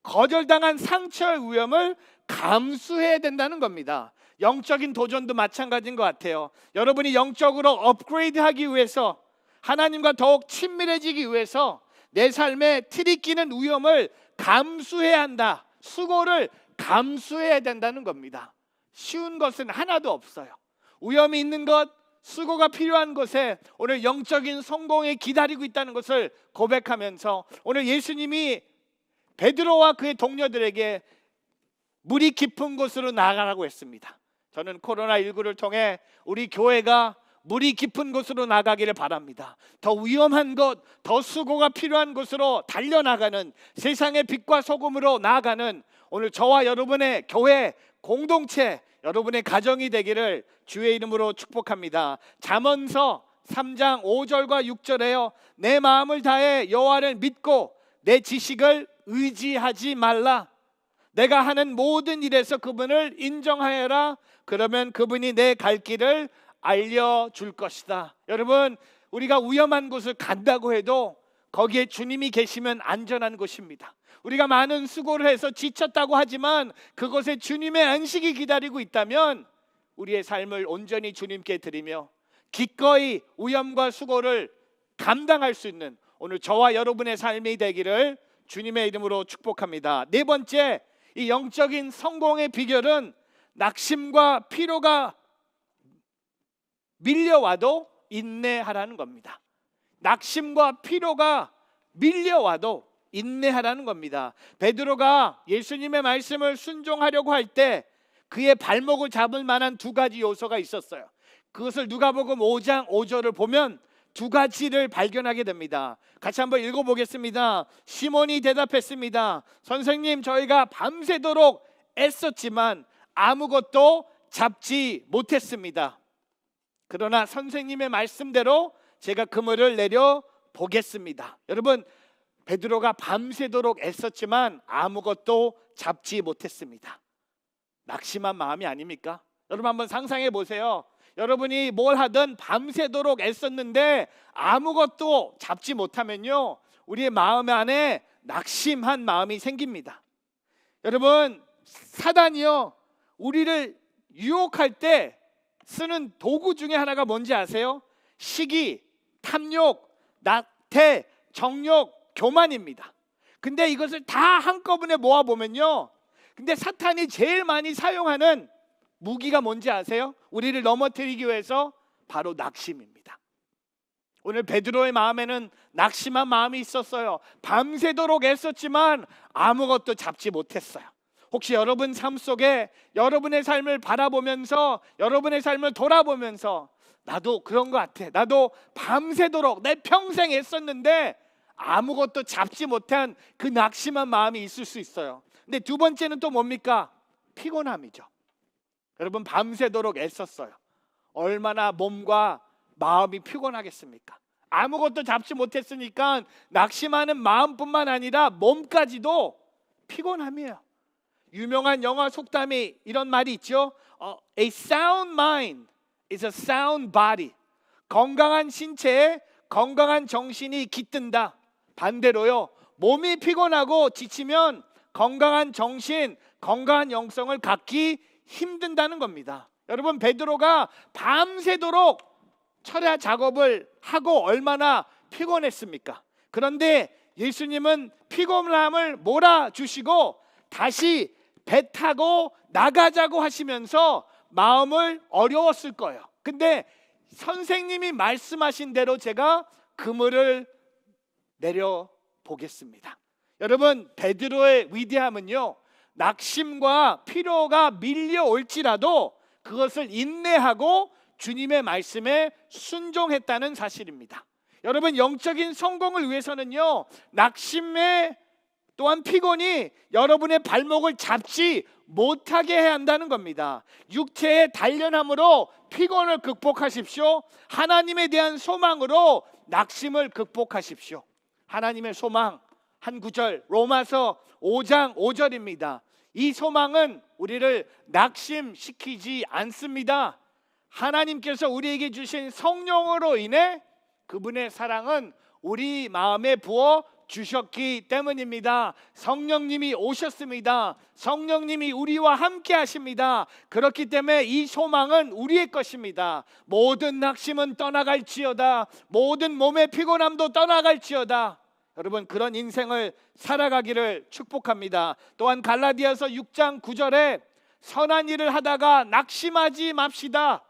거절당한 상처의 위험을 감수해야 된다는 겁니다. 영적인 도전도 마찬가지인 것 같아요. 여러분이 영적으로 업그레이드하기 위해서, 하나님과 더욱 친밀해지기 위해서 내 삶에 틀이 끼는 위험을 감수해야 한다. 수고를 감수해야 된다는 겁니다. 쉬운 것은 하나도 없어요. 위험이 있는 것, 수고가 필요한 것에 오늘 영적인 성공이 기다리고 있다는 것을 고백하면서 오늘 예수님이 베드로와 그의 동료들에게 물이 깊은 곳으로 나가라고 했습니다. 저는 코로나19를 통해 우리 교회가 물이 깊은 곳으로 나가기를 바랍니다. 더 위험한 곳, 더 수고가 필요한 곳으로 달려나가는, 세상의 빛과 소금으로 나아가는 오늘 저와 여러분의 교회 공동체, 여러분의 가정이 되기를 주의 이름으로 축복합니다. 잠언서 3장 5절과 6절에요. 내 마음을 다해 여호와를 믿고 내 지식을 의지하지 말라. 내가 하는 모든 일에서 그분을 인정하여라. 그러면 그분이 내 갈 길을 알려줄 것이다. 여러분, 우리가 위험한 곳을 간다고 해도 거기에 주님이 계시면 안전한 곳입니다. 우리가 많은 수고를 해서 지쳤다고 하지만 그곳에 주님의 안식이 기다리고 있다면 우리의 삶을 온전히 주님께 드리며 기꺼이 위험과 수고를 감당할 수 있는 오늘 저와 여러분의 삶이 되기를 주님의 이름으로 축복합니다. 네 번째, 이 영적인 성공의 비결은 낙심과 피로가 밀려와도 인내하라는 겁니다. 낙심과 피로가 밀려와도 인내하라는 겁니다. 베드로가 예수님의 말씀을 순종하려고 할 때 그의 발목을 잡을 만한 두 가지 요소가 있었어요. 그것을 누가복음 5장 5절을 보면 두 가지를 발견하게 됩니다. 같이 한번 읽어보겠습니다. 시몬이 대답했습니다. 선생님, 저희가 밤새도록 애썼지만 아무것도 잡지 못했습니다. 그러나 선생님의 말씀대로 제가 그물을 내려 보겠습니다. 여러분, 베드로가 밤새도록 애썼지만 아무것도 잡지 못했습니다. 낙심한 마음이 아닙니까? 여러분 한번 상상해 보세요. 여러분이 뭘 하든 밤새도록 애썼는데 아무것도 잡지 못하면요, 우리의 마음 안에 낙심한 마음이 생깁니다. 여러분, 사단이요, 우리를 유혹할 때 쓰는 도구 중에 하나가 뭔지 아세요? 시기, 탐욕, 낙태, 정욕, 교만입니다. 근데 이것을 다 한꺼번에 모아보면요, 근데 사탄이 제일 많이 사용하는 무기가 뭔지 아세요? 우리를 넘어뜨리기 위해서 바로 낙심입니다. 오늘 베드로의 마음에는 낙심한 마음이 있었어요. 밤새도록 애썼지만 아무것도 잡지 못했어요. 혹시 여러분 삶 속에 여러분의 삶을 바라보면서, 여러분의 삶을 돌아보면서 나도 그런 것 같아, 나도 밤새도록 내 평생 애썼는데 아무것도 잡지 못한 그 낙심한 마음이 있을 수 있어요. 근데 두 번째는 또 뭡니까? 피곤함이죠. 여러분, 밤새도록 애썼어요. 얼마나 몸과 마음이 피곤하겠습니까? 아무것도 잡지 못했으니까 낙심하는 마음뿐만 아니라 몸까지도 피곤함이에요. 유명한 영화 속담이 이런 말이 있죠. A sound mind is a sound body. 건강한 신체에 건강한 정신이 깃든다. 반대로요, 몸이 피곤하고 지치면 건강한 정신, 건강한 영성을 갖기 힘든다는 겁니다. 여러분, 베드로가 밤새도록 철야 작업을 하고 얼마나 피곤했습니까? 그런데 예수님은 피곤함을 몰아주시고 다시 배 타고 나가자고 하시면서 마음을 어려웠을 거예요. 근데 선생님이 말씀하신 대로 제가 그물을 내려 보겠습니다. 여러분, 베드로의 위대함은요, 낙심과 피로가 밀려올지라도 그것을 인내하고 주님의 말씀에 순종했다는 사실입니다. 여러분, 영적인 성공을 위해서는요, 낙심에 또한 피곤이 여러분의 발목을 잡지 못하게 해야 한다는 겁니다. 육체의 단련함으로 피곤을 극복하십시오. 하나님에 대한 소망으로 낙심을 극복하십시오. 하나님의 소망 한 구절, 로마서 5장 5절입니다. 이 소망은 우리를 낙심시키지 않습니다. 하나님께서 우리에게 주신 성령으로 인해 그분의 사랑은 우리 마음에 부어 주셨기 때문입니다. 성령님이 오셨습니다. 성령님이 우리와 함께 하십니다. 그렇기 때문에 이 소망은 우리의 것입니다. 모든 낙심은 떠나갈지어다. 모든 몸의 피곤함도 떠나갈지어다. 여러분, 그런 인생을 살아가기를 축복합니다. 또한 갈라디아서 6장 9절에 선한 일을 하다가 낙심하지 맙시다.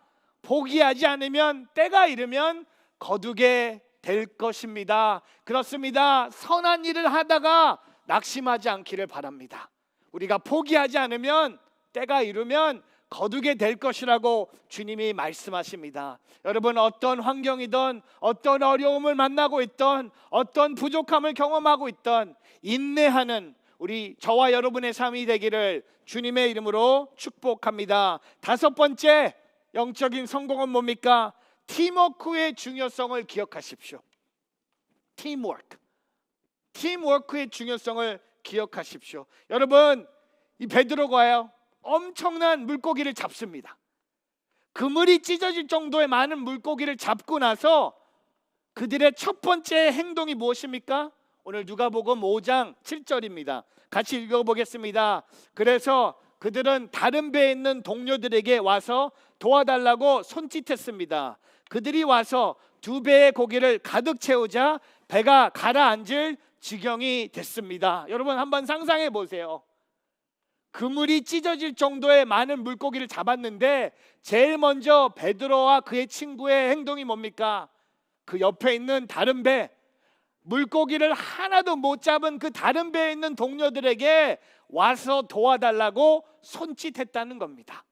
포기하지 않으면 때가 이르면 거두게 될 것입니다. 그렇습니다. 선한 일을 하다가 낙심하지 않기를 바랍니다. 우리가 포기하지 않으면 때가 이르면 거두게 될 것이라고 주님이 말씀하십니다. 여러분, 어떤 환경이든 어떤 어려움을 만나고 있던 어떤 부족함을 경험하고 있던 인내하는 우리 저와 여러분의 삶이 되기를 주님의 이름으로 축복합니다. 다섯 번째 영적인 성공은 뭡니까? 팀워크의 중요성을 기억하십시오. 팀워크의 중요성을 기억하십시오. 여러분, 이 베드로가요, 엄청난 물고기를 잡습니다. 그물이 찢어질 정도의 많은 물고기를 잡고 나서 그들의 첫 번째 행동이 무엇입니까? 오늘 누가복음 5장 7절입니다. 같이 읽어보겠습니다. 그래서 그들은 다른 배에 있는 동료들에게 와서 도와달라고 손짓했습니다. 그들이 와서 2배의 고기를 가득 채우자 배가 가라앉을 지경이 됐습니다. 여러분, 한번 상상해 보세요. 그물이 찢어질 정도의 많은 물고기를 잡았는데 제일 먼저 베드로와 그의 친구의 행동이 뭡니까? 그 옆에 있는 다른 배, 물고기를 하나도 못 잡은 그 다른 배에 있는 동료들에게 와서 도와달라고 손짓했다는 겁니다.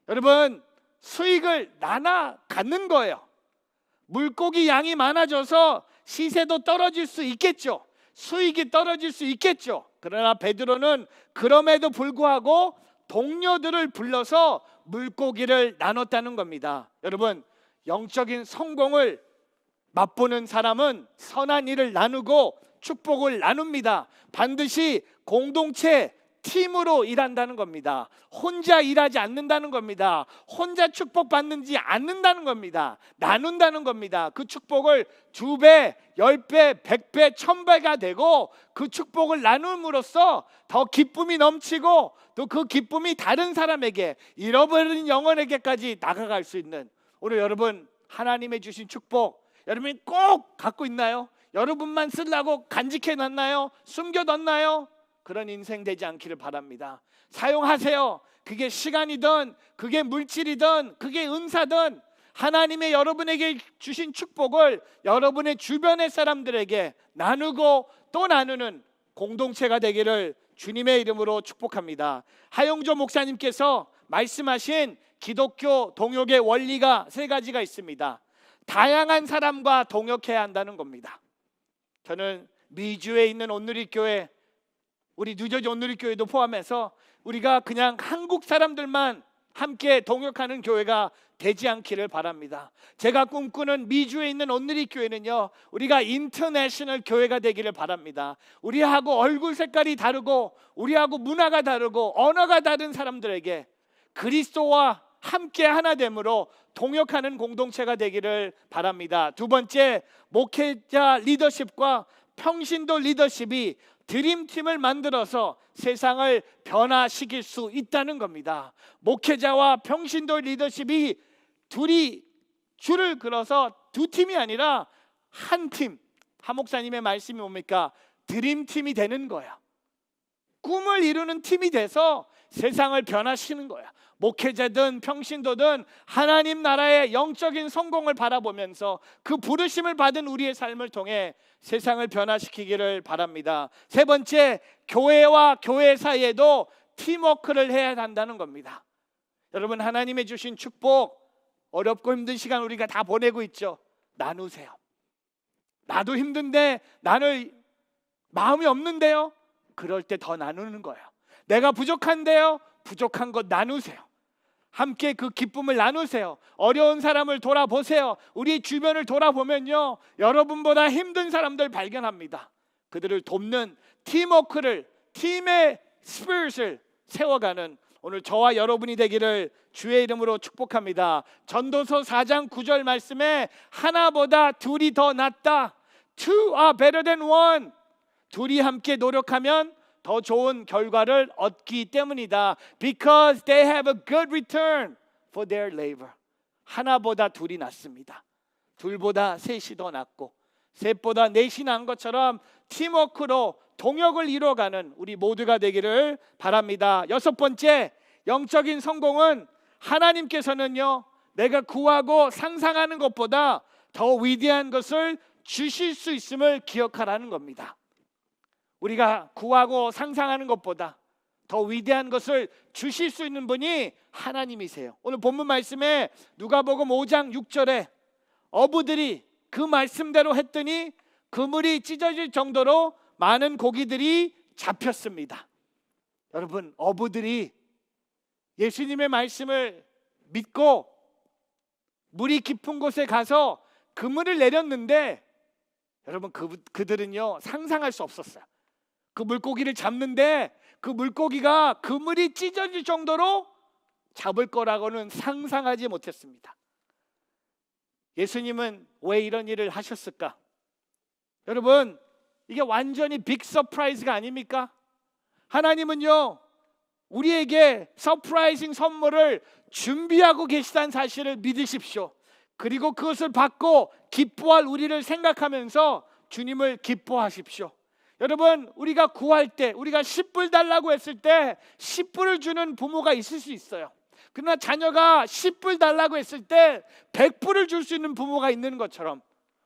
여러분, 수익을 나눠 갖는 거예요. 물고기 양이 많아져서 시세도 떨어질 수 있겠죠. 수익이 떨어질 수 있겠죠. 그러나 베드로는 그럼에도 불구하고 동료들을 불러서 물고기를 나눴다는 겁니다. 여러분, 영적인 성공을 맛보는 사람은 선한 일을 나누고 축복을 나눕니다. 반드시 공동체, 팀으로 일한다는 겁니다. 혼자 일하지 않는다는 겁니다. 혼자 축복받는지 않는다는 겁니다. 나눈다는 겁니다. 그 축복을 2배, 10배, 100배, 1000배가 되고 그 축복을 나눔으로써 더 기쁨이 넘치고 또 그 기쁨이 다른 사람에게, 잃어버린 영혼에게까지 나가갈 수 있는, 오늘 여러분 하나님의 주신 축복 여러분이 꼭 갖고 있나요? 여러분만 쓰려고 간직해 놨나요? 숨겨 뒀나요? 그런 인생 되지 않기를 바랍니다. 사용하세요. 그게 시간이든 그게 물질이든 그게 은사든 하나님의 여러분에게 주신 축복을 여러분의 주변의 사람들에게 나누고 또 나누는 공동체가 되기를 주님의 이름으로 축복합니다. 하용조 목사님께서 말씀하신 기독교 동역의 원리가 3가지가 있습니다. 다양한 사람과 동역해야 한다는 겁니다. 저는 미주에 있는 온누리교회, 우리 뉴저지 온누리교회도 포함해서 우리가 그냥 한국 사람들만 함께 동역하는 교회가 되지 않기를 바랍니다. 제가 꿈꾸는 미주에 있는 온누리교회는요, 우리가 인터내셔널 교회가 되기를 바랍니다. 우리하고 얼굴 색깔이 다르고 우리하고 문화가 다르고 언어가 다른 사람들에게 그리스도와 함께 하나됨으로 동역하는 공동체가 되기를 바랍니다. 2번째, 목회자 리더십과 평신도 리더십이 드림팀을 만들어서 세상을 변화시킬 수 있다는 겁니다. 목회자와 평신도 리더십이 둘이 줄을 그어서 2팀이 아니라 한 팀. 한 목사님의 말씀이 뭡니까? 드림팀이 되는 거야. 꿈을 이루는 팀이 돼서 세상을 변화시키는 거야. 목회자든 평신도든 하나님 나라의 영적인 성공을 바라보면서 그 부르심을 받은 우리의 삶을 통해 세상을 변화시키기를 바랍니다. 세 번째, 교회와 교회 사이에도 팀워크를 해야 한다는 겁니다. 여러분, 하나님의 주신 축복, 어렵고 힘든 시간 우리가 다 보내고 있죠. 나누세요. 나도 힘든데 나눌 마음이 없는데요. 그럴 때 더 나누는 거예요. 내가 부족한데요. 부족한 것 나누세요. 함께 그 기쁨을 나누세요. 어려운 사람을 돌아보세요. 우리 주변을 돌아보면요, 여러분보다 힘든 사람들 발견합니다. 그들을 돕는 팀워크를, 팀의 스피릿을 세워가는 오늘 저와 여러분이 되기를 주의 이름으로 축복합니다. 전도서 4장 9절 말씀에 하나보다 둘이 더 낫다. Two are better than one. 둘이 함께 노력하면 더 좋은 결과를 얻기 때문이다. Because they have a good return for their labor. 하나보다 둘이 낫습니다. 둘보다 셋이 더 낫고 셋보다 넷이 난 것처럼 팀워크로 동역을 이뤄가는 우리 모두가 되기를 바랍니다. 여섯 번째, 영적인 성공은 하나님께서는요, 내가 구하고 상상하는 것보다 더 위대한 것을 주실 수 있음을 기억하라는 겁니다. 우리가 구하고 상상하는 것보다 더 위대한 것을 주실 수 있는 분이 하나님이세요. 오늘 본문 말씀에 누가복음 5장 6절에 어부들이 그 말씀대로 했더니 그물이 찢어질 정도로 많은 고기들이 잡혔습니다. 여러분, 어부들이 예수님의 말씀을 믿고 물이 깊은 곳에 가서 그물을 내렸는데, 여러분, 그들은요 상상할 수 없었어요. 그 물고기를 잡는데 그 물고기가 그물이 찢어질 정도로 잡을 거라고는 상상하지 못했습니다. 예수님은 왜 이런 일을 하셨을까? 여러분, 이게 완전히 빅 서프라이즈가 아닙니까? 하나님은요, 우리에게 서프라이징 선물을 준비하고 계시다는 사실을 믿으십시오. 그리고 그것을 받고 기뻐할 우리를 생각하면서 주님을 기뻐하십시오. 여러분, 우리가 구할 때, 우리가 10불 달라고 했을 때 10불을 주는 부모가 있을 수 있어요. 그러나 자녀가 10불 달라고 했을 때 100불을 줄 수 있는 부모가 있는 것처럼,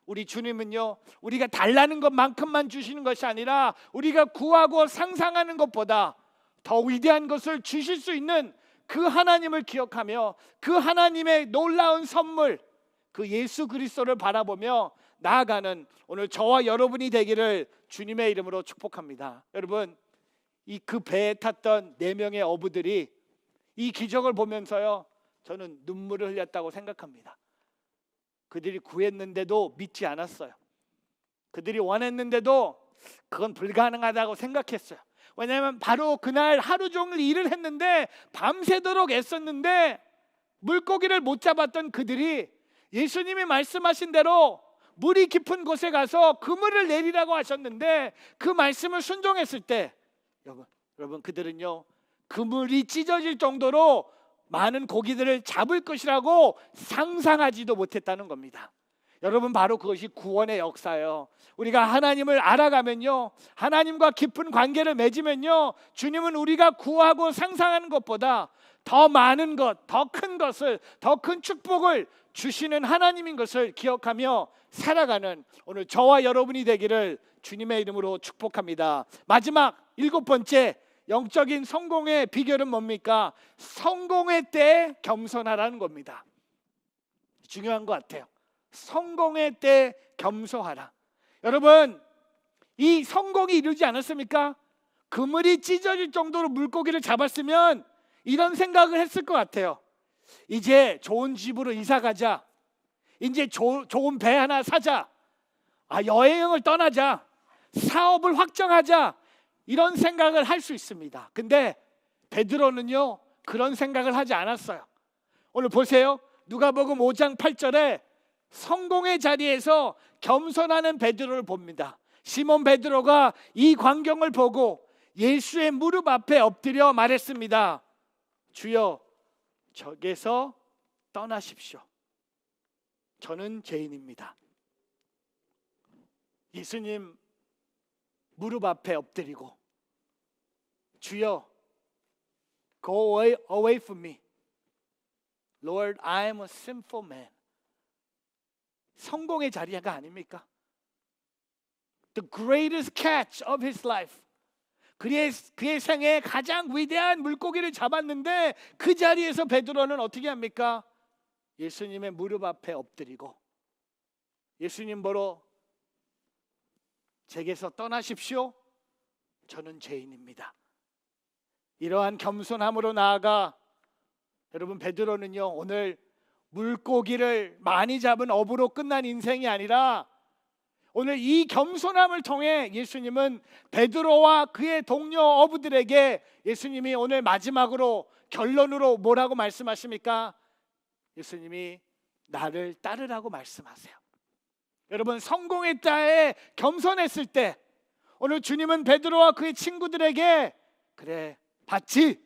우리 주님은요, 우리가 달라는 것만큼만 주시는 것이 아니라 우리가 구하고 상상하는 것보다 더 위대한 것을 주실 수 있는 그 하나님을 기억하며 그 하나님의 놀라운 선물, 그 예수 그리스도를 바라보며 나아가는 오늘 저와 여러분이 되기를 주님의 이름으로 축복합니다. 여러분, 이 그 배에 탔던 4명의 어부들이 이 기적을 보면서요, 저는 눈물을 흘렸다고 생각합니다. 그들이 구했는데도 믿지 않았어요. 그들이 원했는데도 그건 불가능하다고 생각했어요. 왜냐하면 바로 그날 하루 종일 일을 했는데 밤새도록 애썼는데 물고기를 못 잡았던 그들이 예수님이 말씀하신 대로 물이 깊은 곳에 가서 그물을 내리라고 하셨는데 그 말씀을 순종했을 때, 여러분 그들은요, 그물이 찢어질 정도로 많은 고기들을 잡을 것이라고 상상하지도 못했다는 겁니다. 여러분, 바로 그것이 구원의 역사예요. 우리가 하나님을 알아가면요, 하나님과 깊은 관계를 맺으면요, 주님은 우리가 구하고 상상하는 것보다 더 많은 것, 더 큰 것을, 더 큰 축복을 주시는 하나님인 것을 기억하며 살아가는 오늘 저와 여러분이 되기를 주님의 이름으로 축복합니다. 마지막 7번째, 영적인 성공의 비결은 뭡니까? 성공의 때에 겸손하라는 겁니다. 중요한 것 같아요. 성공의 때 겸손하라. 여러분, 이 성공이 이루지 않았습니까? 그물이 찢어질 정도로 물고기를 잡았으면 이런 생각을 했을 것 같아요. 이제 좋은 집으로 이사 가자. 이제 좋은 배 하나 사자. 여행을 떠나자. 사업을 확장하자. 이런 생각을 할 수 있습니다. 근데 베드로는요, 그런 생각을 하지 않았어요. 오늘 보세요. 누가복음 5장 8절에 성공의 자리에서 겸손하는 베드로를 봅니다. 시몬 베드로가 이 광경을 보고 예수의 무릎 앞에 엎드려 말했습니다. 주여, 저에게서 떠나십시오. 저는 죄인입니다. 예수님 무릎 앞에 엎드리고, 주여, go away from me. Lord, I am a sinful man. 성공의 자리가 아닙니까? The greatest catch of his life. 그의 생애 가장 위대한 물고기를 잡았는데 그 자리에서 베드로는 어떻게 합니까? 예수님의 무릎 앞에 엎드리고 예수님 보러 제게서 떠나십시오. 저는 죄인입니다. 이러한 겸손함으로 나아가 여러분 베드로는요 오늘 물고기를 많이 잡은 어부로 끝난 인생이 아니라 오늘 이 겸손함을 통해 예수님은 베드로와 그의 동료 어부들에게 예수님이 오늘 마지막으로 결론으로 뭐라고 말씀하십니까? 예수님이 나를 따르라고 말씀하세요. 여러분 성공했다에 겸손했을 때 오늘 주님은 베드로와 그의 친구들에게 그래 봤지?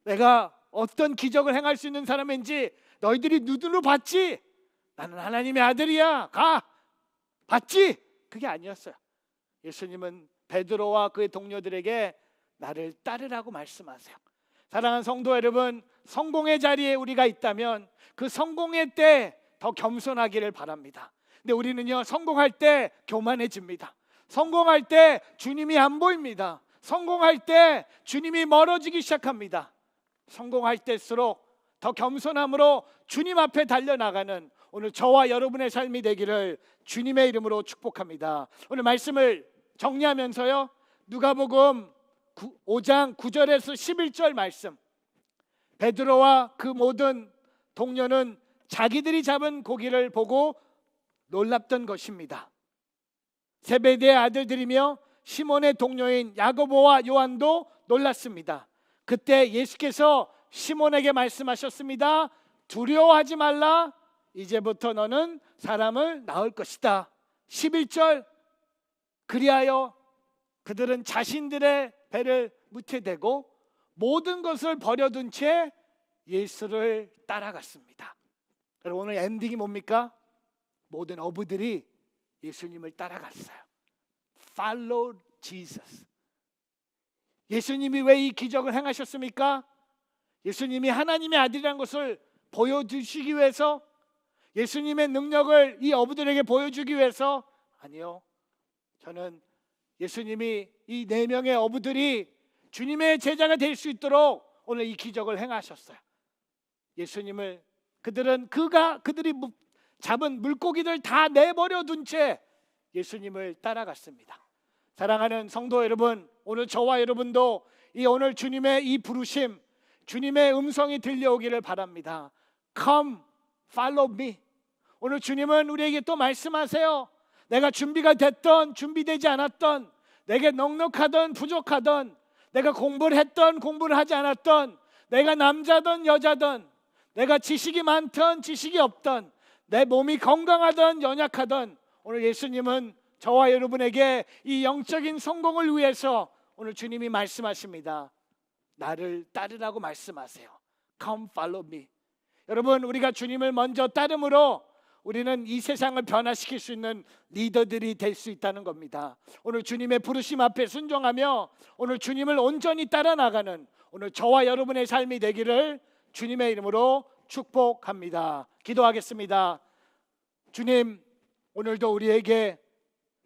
내가 어떤 기적을 행할 수 있는 사람인지 너희들이 눈으로 봤지? 나는 하나님의 아들이야. 가! 봤지? 그게 아니었어요. 예수님은 베드로와 그의 동료들에게 나를 따르라고 말씀하세요. 사랑하는 성도 여러분, 성공의 자리에 우리가 있다면 그 성공의 때 더 겸손하기를 바랍니다. 근데 우리는요 성공할 때 교만해집니다. 성공할 때 주님이 안 보입니다. 성공할 때 주님이 멀어지기 시작합니다. 성공할 때일수록 더 겸손함으로 주님 앞에 달려나가는 오늘 저와 여러분의 삶이 되기를 주님의 이름으로 축복합니다. 오늘 말씀을 정리하면서요 누가복음 5장 9절에서 11절 말씀, 베드로와 그 모든 동료는 자기들이 잡은 고기를 보고 놀랍던 것입니다. 세베대의 아들들이며 시몬의 동료인 야고보와 요한도 놀랐습니다. 그때 예수께서 시몬에게 말씀하셨습니다. 두려워하지 말라. 이제부터 너는 사람을 낳을 것이다. 11절, 그리하여 그들은 자신들의 배를 무태 대고 모든 것을 버려둔 채 예수를 따라갔습니다. 여러분 오늘 엔딩이 뭡니까? 모든 어부들이 예수님을 따라갔어요. Follow Jesus. 예수님이 왜 이 기적을 행하셨습니까? 예수님이 하나님의 아들이라는 것을 보여주시기 위해서, 예수님의 능력을 이 어부들에게 보여주기 위해서? 아니요. 저는 예수님이 이 4명의 어부들이 주님의 제자가 될 수 있도록 오늘 이 기적을 행하셨어요. 예수님을 그들이 잡은 물고기들 다 내버려 둔 채 예수님을 따라갔습니다. 사랑하는 성도 여러분, 오늘 저와 여러분도 이 오늘 주님의 이 부르심, 주님의 음성이 들려오기를 바랍니다. Come, follow me. 오늘 주님은 우리에게 또 말씀하세요. 내가 준비가 됐던 준비되지 않았던, 내게 넉넉하던 부족하던, 내가 공부를 했던 공부를 하지 않았던, 내가 남자든 여자든, 내가 지식이 많던 지식이 없던, 내 몸이 건강하던 연약하던, 오늘 예수님은 저와 여러분에게 이 영적인 성공을 위해서 오늘 주님이 말씀하십니다. 나를 따르라고 말씀하세요. Come follow me. 여러분, 우리가 주님을 먼저 따름으로 우리는 이 세상을 변화시킬 수 있는 리더들이 될 수 있다는 겁니다. 오늘 주님의 부르심 앞에 순종하며 오늘 주님을 온전히 따라 나가는 오늘 저와 여러분의 삶이 되기를 주님의 이름으로 축복합니다. 기도하겠습니다. 주님, 오늘도 우리에게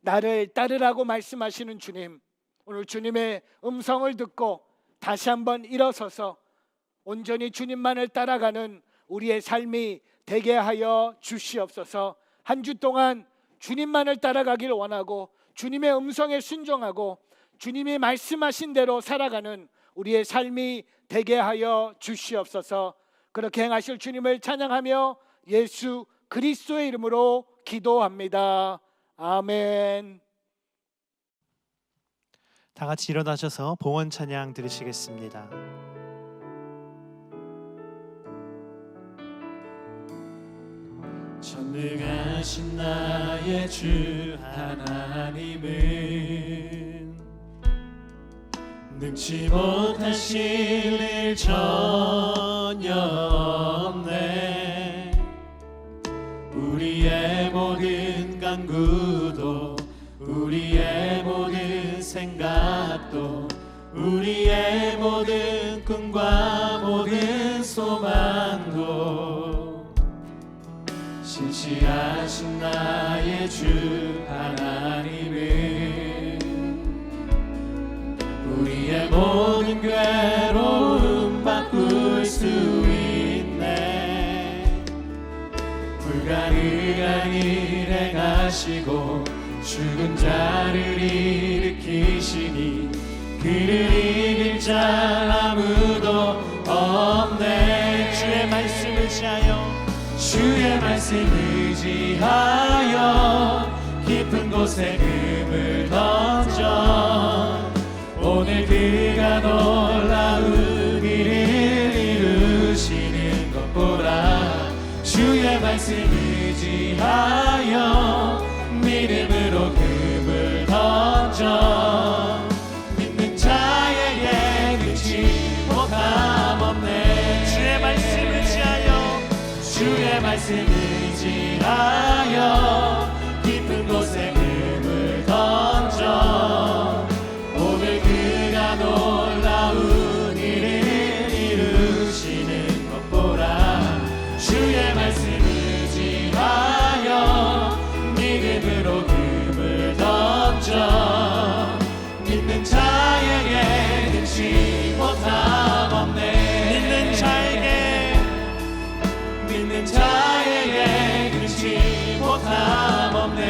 나를 따르라고 말씀하시는 주님, 오늘 주님의 음성을 듣고 다시 한번 일어서서 온전히 주님만을 따라가는 우리의 삶이 되게 하여 주시옵소서. 한 주 동안 주님만을 따라가기를 원하고 주님의 음성에 순종하고 주님이 말씀하신 대로 살아가는 우리의 삶이 되게 하여 주시옵소서. 그렇게 행하실 주님을 찬양하며 예수 그리스도의 이름으로 기도합니다. 아멘. 다 같이 일어나셔서 봉헌 찬양 드리시겠습니다. 전능하신 나의 주 하나님은 능치 못하실 일 전혀 없네. 우리의 모든 간구도 우리의 모든 생각도 우리의 모든 꿈과 모든 소망도 임시하신 나의 주 하나님은 우리의 모든 괴로움 바꿀 수 있네. 불가능한 일 행하시고 죽은 자를 일으키시니 그를 이길 자 아무도 없네. 주의 말씀 의지하여 주의 말씀 의지하여 깊은 곳에 금을 던져 오늘 그가 놀라운 일을 이루시는 것 보라. 주의 말씀 의지하여 믿음으로 금을 던져 믿는 자에게 능치 못함 없네. 주의 말씀 의지하여 주의 말씀 의지하여 깊은 곳에 금을 던져 오늘 그가 놀라운 일을 이루시는 것 보라. 주의 말씀 의지하여 믿음으로 금을 던져 믿는 자에게 능치 못함 없네. 믿는 자에게 능치 못함 없네.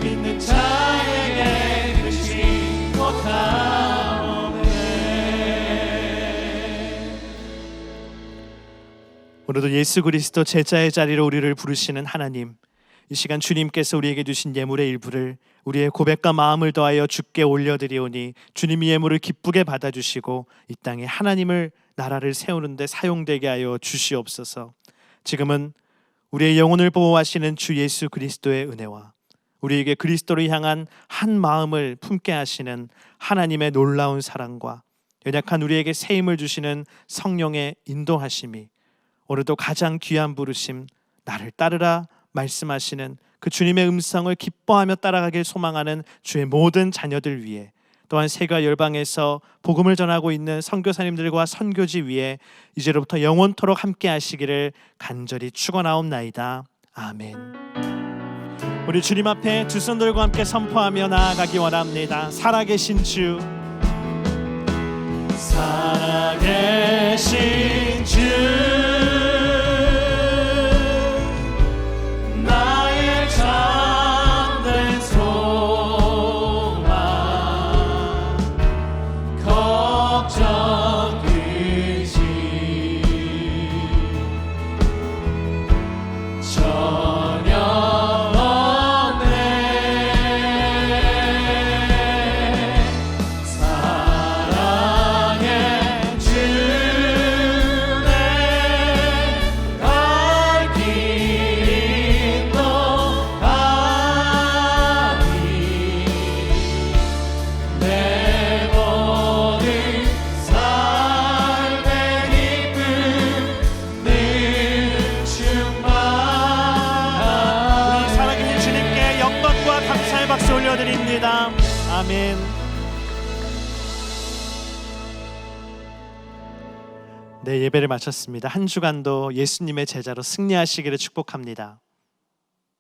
믿는 자에게 능치 못함 없네. 오늘도 예수 그리스도 제자의 자리로 우리를 부르시는 하나님, 이 시간 주님께서 우리에게 주신 예물의 일부를 우리의 고백과 마음을 더하여 주께 올려드리오니 주님이 예물을 기쁘게 받아주시고 이 땅에 하나님을 나라를 세우는 데 사용되게 하여 주시옵소서. 지금은 우리의 영혼을 보호하시는 주 예수 그리스도의 은혜와 우리에게 그리스도를 향한 한 마음을 품게 하시는 하나님의 놀라운 사랑과 연약한 우리에게 새 힘을 주시는 성령의 인도하심이 오늘도 가장 귀한 부르심 나를 따르라 말씀하시는 그 주님의 음성을 기뻐하며 따라가길 소망하는 주의 모든 자녀들 위해, 또한 세계 열방에서 복음을 전하고 있는 선교사님들과 선교지 위에 이제로부터 영원토록 함께 하시기를 간절히 축원하옵나이다. 아멘. 우리 주님 앞에 두 손들과 함께 선포하며 나아가기 원합니다. 살아계신 주, 살아계신 주, 나의 참된 소망, 걱정 그지 전혀 없네. 사랑의 주네 갈 길 인도하니 내 모든 삶의 기쁨 늘 충만. 우리 살아계신 주님께 영광과 감사의 박수 올려드립니다. 아멘. 네, 예배를 마쳤습니다. 한 주간도 예수님의 제자로 승리하시기를 축복합니다.